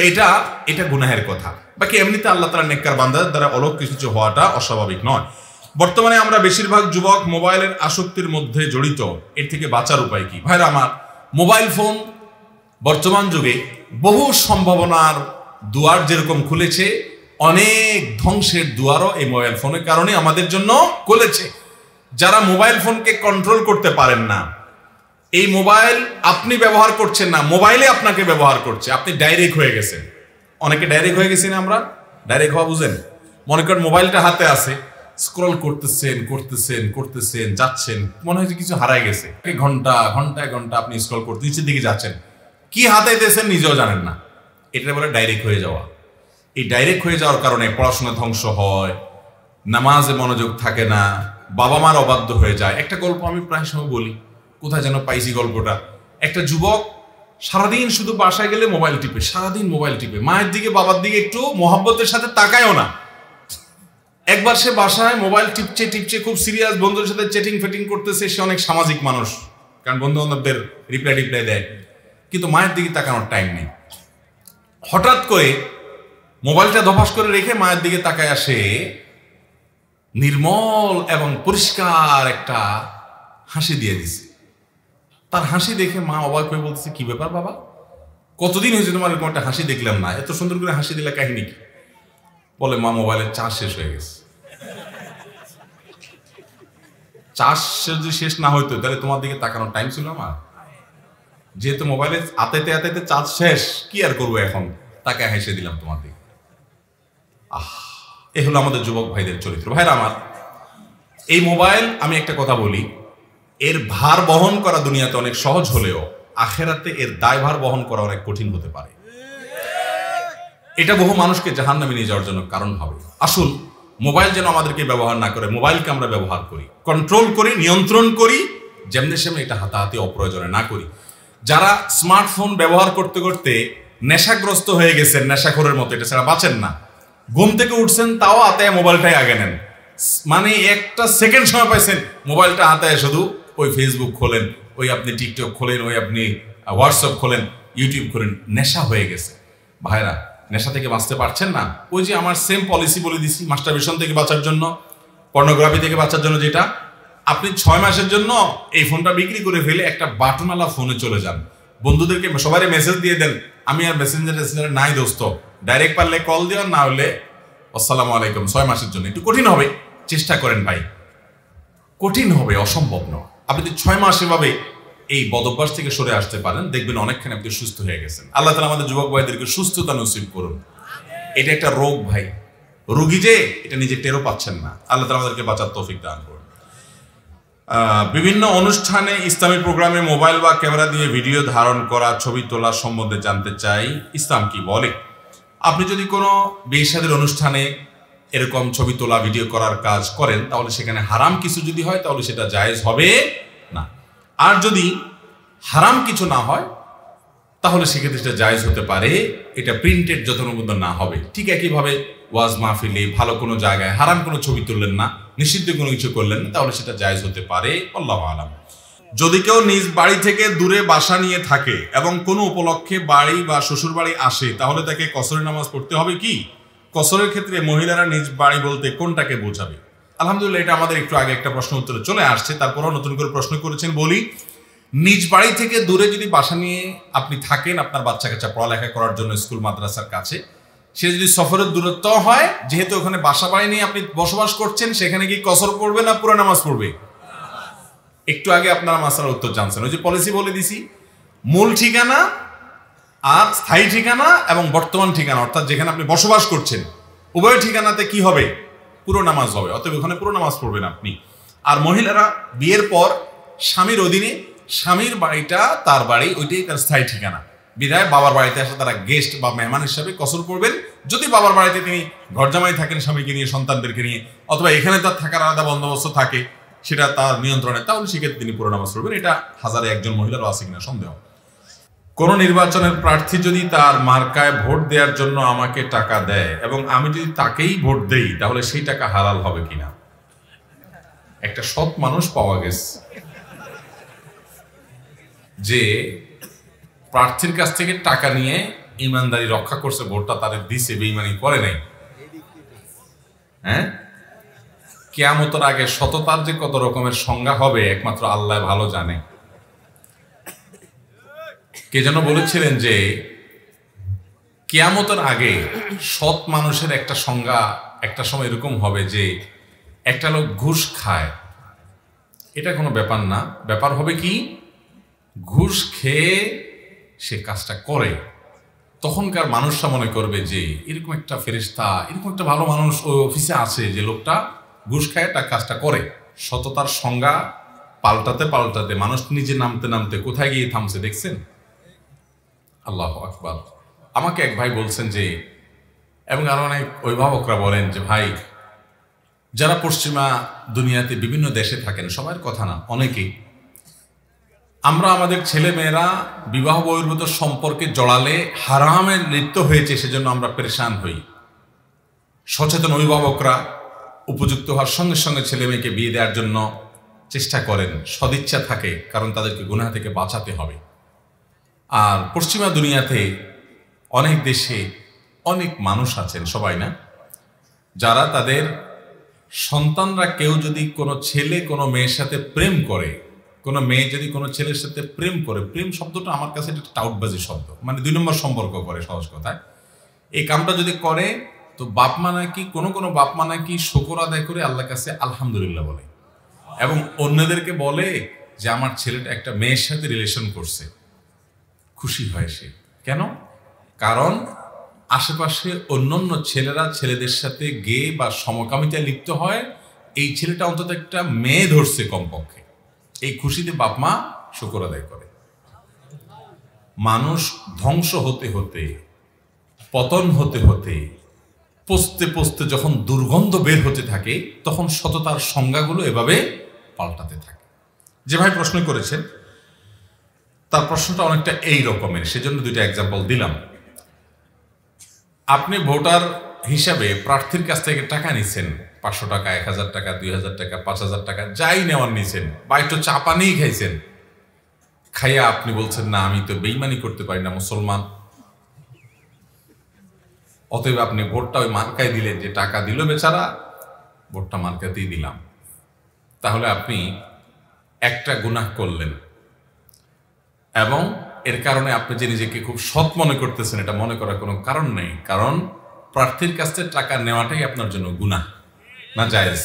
A: এটা গুনাহের কথা। বাকি এমনিতে আল্লাহ তাআলা নেককার বান্দাদের দ্বারা অলৌকিক কিছু হওয়াটা অস্বাভাবিক নয়। বর্তমানে আমরা বেশিরভাগ যুবক মোবাইলের আসক্তির মধ্যে জড়িত। এর থেকে বাঁচার উপায় কি? ভাইরা আমার, মোবাইল ফোন বর্তমান যুগে বহু সম্ভাবনার দুয়ার যেরকম খুলেছে, অনেক ধ্বংসের দুয়ারও এই মোবাইল ফোনের কারণে আমাদের জন্য খুলেছে। যারা মোবাইল ফোনকে কন্ট্রোল করতে পারেন না, এই মোবাইল আপনি ব্যবহার করছেন না, মোবাইলে আপনাকে ব্যবহার করছে, আপনি ডাইরেক্ট হয়ে গেছেন। অনেকে ডাইরেক্ট হয়ে গেছি না আমরা? ডাইরেক্ট হওয়া বুঝেন? মনে করেন মোবাইলটা হাতে আছে, স্ক্রল করতেছেন যাচ্ছেন, মনে হয় কিছু হারায় গেছে। ঘন্টায় ঘন্টা আপনি স্ক্রল করতে নিচের দিকে যাচ্ছেন, কি হাতাইতেছেন নিজেও জানেন না। এটা বলে ডাইরেক্ট হয়ে যাওয়া। এই ডাইরেক্ট হয়ে যাওয়ার কারণে পড়াশোনা ধ্বংস হয়, নামাজে মনোযোগ থাকে না, বাবা মার অবাধ্য হয়ে যায়। একটা গল্প আমি প্রায় সময় বলি, কোথায় যেন পাইছি গল্পটা। একটা যুবক সারাদিন শুধু বাসায় গেলে মোবাইল টিপে, সারাদিন মোবাইল টিপে, মায়ের দিকে বাবার দিকে একটু মহব্বতের সাথে তাকায়ও না। একবার সে বাসায় মোবাইল টিপছে খুব সিরিয়াস, বন্ধুদের সাথে ফেটিং করতেছে। সে অনেক সামাজিক মানুষ, কারণ বন্ধু বান্ধবদের রিপ্লাই দেয়, কিন্তু মায়ের দিকে তাকানোর টাইম নেই। হঠাৎ করে মোবাইলটা ধপাস করে রেখে মায়ের দিকে তাকায় আসে, নির্মল এবং পরিষ্কার একটা হাসি দিয়ে দিছে। তার হাসি দেখে মা অবাক হয়ে বলতেছে, কি ব্যাপার বাবা, কতদিন হয়েছে তোমার এরকম একটা হাসি দেখলাম না, এত সুন্দর করে হাসি দিলে কাহিনী কি? বলে, মা মোবাইলের চার্জ শেষ হয়ে গেছে। চার্জ যদি শেষ না হইতো তাহলে তোমার দিকে তাকানোর টাইম ছিল আমার? যেহেতু মোবাইলে আতাইতে চার্জ শেষ, কি আর করবো এখন, তাকে হেসে দিলাম তোমার দিকে। এ হলো আমাদের যুবক ভাইদের চরিত্র। ভাইরা আমার, এই মোবাইল, আমি একটা কথা বলি, এর ভার বহন করা দুনিয়াতে অনেক সহজ হলেও আখেরাতে এর দায়ভার বহন করা অনেক কঠিন হতে পারে। এটা বহু মানুষকে জাহান্নামে নিয়ে যাওয়ার জন্য কারণ হবে। আসুন, মোবাইল যেন আমাদেরকে ব্যবহার না করে, মোবাইলকে আমরা ব্যবহার করি, কন্ট্রোল করি, নিয়ন্ত্রণ করি, যেমনি সেমনি এটা হাতাহাতি অপ্রয়োজনে না করি। যারা স্মার্টফোন ব্যবহার করতে করতে নেশাগ্রস্ত হয়ে গেছেন, নেশাখোরের মতো, এটা ছাড়া বাঁচেন না। ঘুম থেকে উঠছেন, তাও হাতায় মোবাইলটাই আগে নেন, মানে একটা সেকেন্ড সময় পাইছেন, মোবাইলটা হাতায় শুধু ওই ফেসবুক খোলেন, ওই আপনি টিকটক খোলেন, ওই আপনি হোয়াটসঅ্যাপ খোলেন, ইউটিউব খোলেন। নেশা হয়ে গেছে। ভাইরা, নেশা থেকে বাঁচতে পারছেন না? ওই যে আমার সেম পলিসি বলে দিছি, মাস্টারবেশন থেকে বাঁচার জন্য, পর্নোগ্রাফি থেকে বাঁচার জন্য, যেটা আপনি 6 মাসের জন্য এই ফোনটা বিক্রি করে ফেলে একটা বাটনওয়ালা ফোনে চলে যান। বন্ধুদেরকে সবাই মেসেজ দিয়ে দেন, আমি আর মেসেঞ্জার নাই দোস্ত, ডাইরেক্ট পারলে কল দিও, না হলে আসসালামু আলাইকুম। 6 মাসের জন্য একটু কঠিন হবে, চেষ্টা করেন ভাই, কঠিন হবে, অসম্ভব নয়। আপনি যদি 6 মাস এভাবে এই বদভ্যাস থেকে সরে আসতে পারেন, দেখবেন অনেকখানি আপনি সুস্থ হয়ে গেছেন। আল্লাহ তাআলা আমাদের যুবক ভাইদেরকে সুস্থতা নসিব করুন। এটা একটা রোগ ভাই, রোগী যে এটা নিজে টেরও পাচ্ছেন না। আল্লাহ তাআলা আমাদেরকে বাঁচার তৌফিক দান করুন। বিভিন্ন অনুষ্ঠানে, ইসলামী প্রোগ্রামে মোবাইল বা ক্যামেরা দিয়ে ভিডিও ধারণ করা, ছবি তোলা সম্বন্ধে জানতে চাই, ইসলাম কি বলে? আপনি যদি কোনো বিয়ে শাদীর অনুষ্ঠানে এরকম ছবি তোলা, ভিডিও করার কাজ করেন, তাহলে সেখানে হারাম কিছু যদি হয় তাহলে সেটা জায়েজ হবে না। আর যদি হারাম কিছু না হয় তাহলে সেক্ষেত্রে সেটা জায়েজ হতে পারে, এটা প্রিন্টেড যত্নবদ্ধ না হবে। ঠিক একইভাবে ওয়াজ মাহফিলে, ভালো কোনো জায়গায় হারাম কোনো ছবি তুললেন না, নিষিদ্ধ কোনো কিছু করলেন না, তাহলে সেটা জায়েজ হতে পারে। আল্লাহু আলাম। যদি কেউ নিজ বাড়ি থেকে দূরে বাসা নিয়ে থাকে এবং কোনো উপলক্ষে বাড়ি বা শ্বশুর বাড়ি আসে, তাহলে তাকে কসরের নামাজ পড়তে হবে কি? কসরের ক্ষেত্রে মহিলারা নিজ বাড়ি বলতে কোনটাকে বোঝাবে? আলহামদুলিল্লাহ, এটা আমাদের একটু আগে একটা প্রশ্ন উত্তরে চলে আসছে, তারপরও নতুন করে প্রশ্ন করেছেন বলি। নিজ বাড়ি থেকে দূরে যদি বাসা নিয়ে আপনি থাকেন, আপনার বাচ্চা কাচ্চা পড়ালেখা করার জন্য স্কুল মাদ্রাসার কাছে, সে যদি সফরের দূরত্ব হয়, যেহেতু ওখানে বাসা বাড়ি নিয়ে আপনি বসবাস করছেন, সেখানে কি কসর পড়বে না পুরো নামাজ পড়বে? একটু আগে আপনারা মাসালার উত্তর জানছেন। ওই যে পলিসি বলে দিছি, মূল ঠিকানা আর স্থায়ী ঠিকানা এবং বর্তমান ঠিকানা, অর্থাৎ যেখানে আপনি বসবাস করছেন, উভয় ঠিকানাতে কি হবে? পুরো নামাজ হবে। অতএব ওখানে পুরো নামাজ পড়বেন আপনি। আর মহিলারা বিয়ের পর স্বামীর অধীনে, স্বামীর বাড়িটা তার বাড়ি, ওইটাই তার স্থায়ী ঠিকানা। বিধায় বাবার বাড়িতে আসে তারা গেস্ট বা মেহমান হিসাবে কসর করবেন। যদি বাবার বাড়িতে তিনি ঘরজামাই থাকেন স্বামীকে নিয়ে, সন্তানদেরকে নিয়ে, অথবা এখানে তার থাকার আলাদা বন্দোবস্ত থাকে, সেটা তার নিয়ন্ত্রণে, তাহলে সেক্ষেত্রে তিনি পুরো নামাজ পড়বেন। এটা হাজারে একজন মহিলারও আছে কিনা সন্দেহ। কোন নির্বাচনের প্রার্থী যদি তার মার্কায় ভোট দেওয়ার জন্য আমাকে টাকা দেয় এবং আমি যদি তাকেই ভোট দেই, তাহলে সেই টাকা হালাল হবে কিনা? একটা সৎ মানুষ পাওয়া গেছে যে প্রার্থীর কাছ থেকে টাকা নিয়ে ইমানদারি রক্ষা করছে, ভোটটা তাদের দিছে, বেঈমানি করে নাই। হ্যাঁ, কিয়ামতের আগে সততার যে কত রকমের সংজ্ঞা হবে একমাত্র আল্লাহ ভালো জানে। কে যেন বলেছিলেন যে কিয়ামতের আগে সৎ মানুষের একটা সংজ্ঞা একটা সময় এরকম হবে যে একটা লোক ঘুষ খায়, এটা কোনো ব্যাপার না, ব্যাপার হবে কি ঘুষ খেয়ে সে কাজটা করে। তখনকার মানুষরা মনে করবে যে এরকম একটা ফেরেশতা, এরকম একটা ভালো মানুষ ওই অফিসে আছে যে লোকটা ঘুষ খায় তার কাজটা করে। সততার সংজ্ঞা পাল্টাতে পাল্টাতে মানুষ নিজে নামতে নামতে কোথায় গিয়ে থামছে দেখছেন? আল্লাহু আকবার। আমাকে এক ভাই বলছেন যে, এবং আরো অনেক অভিভাবকরা বলেন যে ভাই, যারা পশ্চিমা দুনিয়াতে বিভিন্ন দেশে থাকেন, সবার কথা না, অনেকেই, আমরা আমাদের ছেলে মেয়েরা বিবাহ বহির্ভূত সম্পর্কে জড়ালে হারামের লিপ্ত হয়েছে সেজন্য আমরা পেরেশান হই। সচেতন অভিভাবকরা উপযুক্ত হওয়ার সঙ্গে সঙ্গে ছেলে মেয়েকে বিয়ে দেওয়ার জন্য চেষ্টা করেন, সদিচ্ছা থাকে, কারণ তাদেরকে গুনাহ থেকে বাঁচাতে হবে। আর পশ্চিমা দুনিয়াতে অনেক দেশে অনেক মানুষ আছেন, সবাই না, যারা তাদের সন্তানরা কেউ যদি কোনো ছেলে কোনো মেয়ের সাথে প্রেম করে, কোনো মেয়ে যদি কোনো ছেলের সাথে প্রেম করে, প্রেম শব্দটা আমার কাছে একটা টাউটবাজি শব্দ, মানে 2 নম্বর সম্পর্ক করে, সহজ কথায়। এই কামটা যদি করে তো বাপ মা নাকি, কোনো বাপ মা নাকি শুকর আদায় করে আল্লাহর কাছে আলহামদুলিল্লাহ বলে, এবং অন্যদেরকে বলে যে আমার ছেলেটা একটা মেয়ের সাথে রিলেশন করছে, খুশি হয় সে। কেন? কারণ আশেপাশে অন্যান্য ছেলেরা ছেলেদের সাথে গে বা সমকামিতায় লিপ্ত হয়, এই ছেলেটা অন্তত একটা মেয়ে ধরছে কমপক্ষে, এই খুশিতে বাপ মা শুকর আদায় করে। মানুষ ধ্বংস হতে হতে, পতন হতে হতে, পচতে পচতে যখন দুর্গন্ধ বের হতে থাকে, তখন সততার সংজ্ঞাগুলো এভাবে পাল্টাতে থাকে। যে ভাই প্রশ্ন করেছেন তার প্রশ্নটা অনেকটা এই রকমের, সেজন্য 2টা এক্সাম্পল দিলাম। আপনি ভোটার হিসাবে প্রার্থীর কাছ থেকে টাকা নিছেন, 500 টাকা, 1000 টাকা, 2000 টাকা, 5000 টাকা, যাই নেওয়ার নিছেন, বা একটু চা পানিই খাইছেন। খাইয়া আপনি বলছেন না, আমি তো বেঈমানি করতে পারি না, মুসলমান, অতএব আপনি ভোটটা ওই মার্কায় দিলেন, যে টাকা দিল বেচারা, ভোটটা মার্কাতেই দিলাম। তাহলে আপনি একটা গুনাহ করলেন, এবং এর কারণে আপনি যে নিজেকে খুব সৎ মনে করতেছেন, এটা মনে করার কোনো কারণ নেই, কারণ প্রার্থীর কাছ থেকে টাকা নেওয়াটাই আপনার জন্য গুনাহ, না জায়েজ।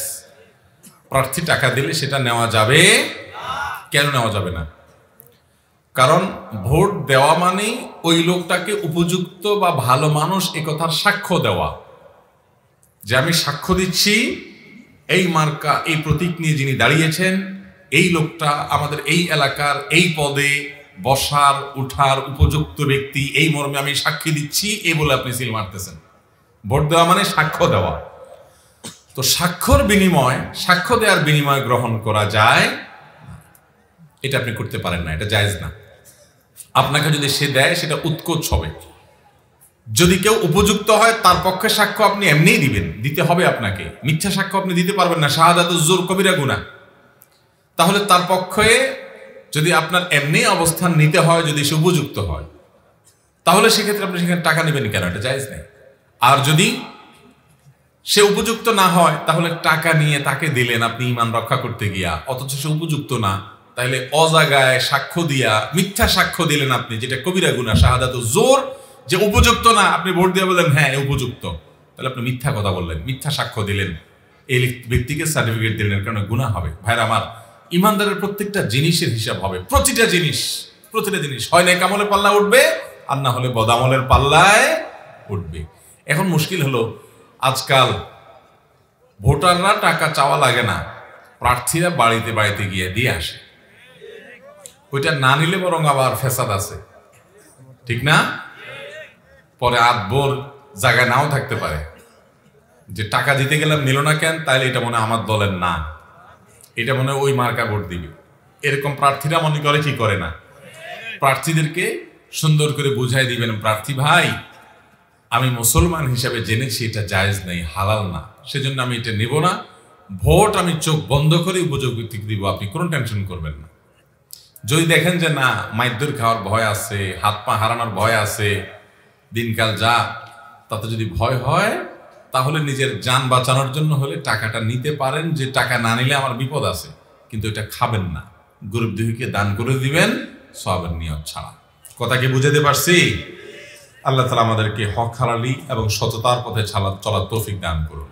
A: প্রার্থী টাকা দিলে সেটা নেওয়া যাবে। কেন নেওয়া যাবে না? কারণ ভোট দেওয়া মানে ওই লোকটাকে উপযুক্ত বা ভালো মানুষ এ কথার সাক্ষ্য দেওয়া, যে আমি সাক্ষ্য দিচ্ছি এই মার্কা, এই প্রতীক নিয়ে যিনি দাঁড়িয়েছেন, এই লোকটা আমাদের এই এলাকার এই পদে বসার উঠার উপযুক্ত ব্যক্তি, এই মর্মে আমি সাক্ষী দিচ্ছি, এই বলে আপনি সিল মারতেছেন। ভোট দেওয়া মানে সাক্ষ্য দেওয়া। তো সাক্ষ্য দেওয়ার বিনিময় গ্রহণ করা যায়, এটা আপনি করতে পারেন না, এটা জায়েজ না। আপনাকে যদি সে দেয় সেটা উৎকোচ হবে। যদি কেউ উপযুক্ত হয় তার পক্ষে সাক্ষ্য আপনি এমনিই দিতে হবে আপনাকে, মিথ্যা সাক্ষ্য আপনি দিতে পারবেন না, শাহাদাতুজ জুর কবিরা গুনাহ। তাহলে তার পক্ষে যদি আপনার এমনি অবস্থান নিতে হয়, যদি সে উপযুক্ত হয়, তাহলে সেক্ষেত্রে আপনি সেখানে টাকা নেবেন কেন? এটা জায়েজ নেই। আর যদি সে উপযুক্ত না হয়, তাহলে টাকা নিয়ে তাকে দিলেন আপনি ঈমান রক্ষা করতে গিয়া, অথচ সে উপযুক্ত না, তাহলে অজাগায় সাক্ষ্য দিয়া মিথ্যা সাক্ষ্য দিলেন আপনি, যেটা কবিরা গুনাহ, শাহাদাতুজ জুর, যে উপযুক্ত না, আপনি ভোট দিয়ে বললেন হ্যাঁ উপযুক্ত, তাহলে আপনি মিথ্যা কথা বললেন, মিথ্যা সাক্ষ্য দিলেন, এই ব্যক্তিকে সার্টিফিকেট দিলেন, কারণ গুনাহ হবে। ভাইরা আমার, ইমানদারের প্রত্যেকটা জিনিসের হিসাব হবে, প্রতিটা জিনিস হয় নেক আমলের পাল্লা উঠবে, আর না হলে বদামলের পাল্লায় উঠবে। এখন মুশকিল হলো, আজকাল ভোটাররা টাকা চাওয়া লাগে না, প্রার্থীরা বাড়িতে বাড়িতে গিয়ে দিয়ে আসে। ওইটা না নিলে বরং আবার ফেসাদ আছে। ঠিক না? পরে আদবোর জায়গায় নাও থাকতে পারে, যে টাকা দিতে গেলাম নিল না কেন, তাইলে এটা মনে আমার দলের না, এটা মনে ওই মার্কা ভোট দিবে। এরকম প্রার্থীরা মনে করে কি করে না? প্রার্থীদেরকে সুন্দর করে বুঝাই দিবেন, প্রার্থী ভাই আমি মুসলমান হিসাবে জেনেছি এটা জায়েজ নেই, হালাল না, সেজন্য আমি এটা নেব না, ভোট আমি চোখ বন্ধ করে উপযোগী দিব, আপনি কোনো টেনশন করবেন না। যদি দেখেন যে না মাইদুর খাওয়ার ভয় আছে, হাত পা হারানোর ভয় আছে, দিনকাল যা, তাতে যদি ভয় হয় তাহলে নিজের জান বাঁচানোর জন্য হলে টাকাটা নিতে পারেন, যে টাকা না নিলে আমার বিপদ আছে, কিন্তু এটা খাবেন না, গরিব দুঃখীকে দান করে দিবেন সওয়াবের নিয়ত ছাড়া। কথা কি বুঝাতে পারছি? আল্লাহ তাআলা আমাদেরকে হক হালালি এবং সততার পথে চলার তৌফিক দান করুন।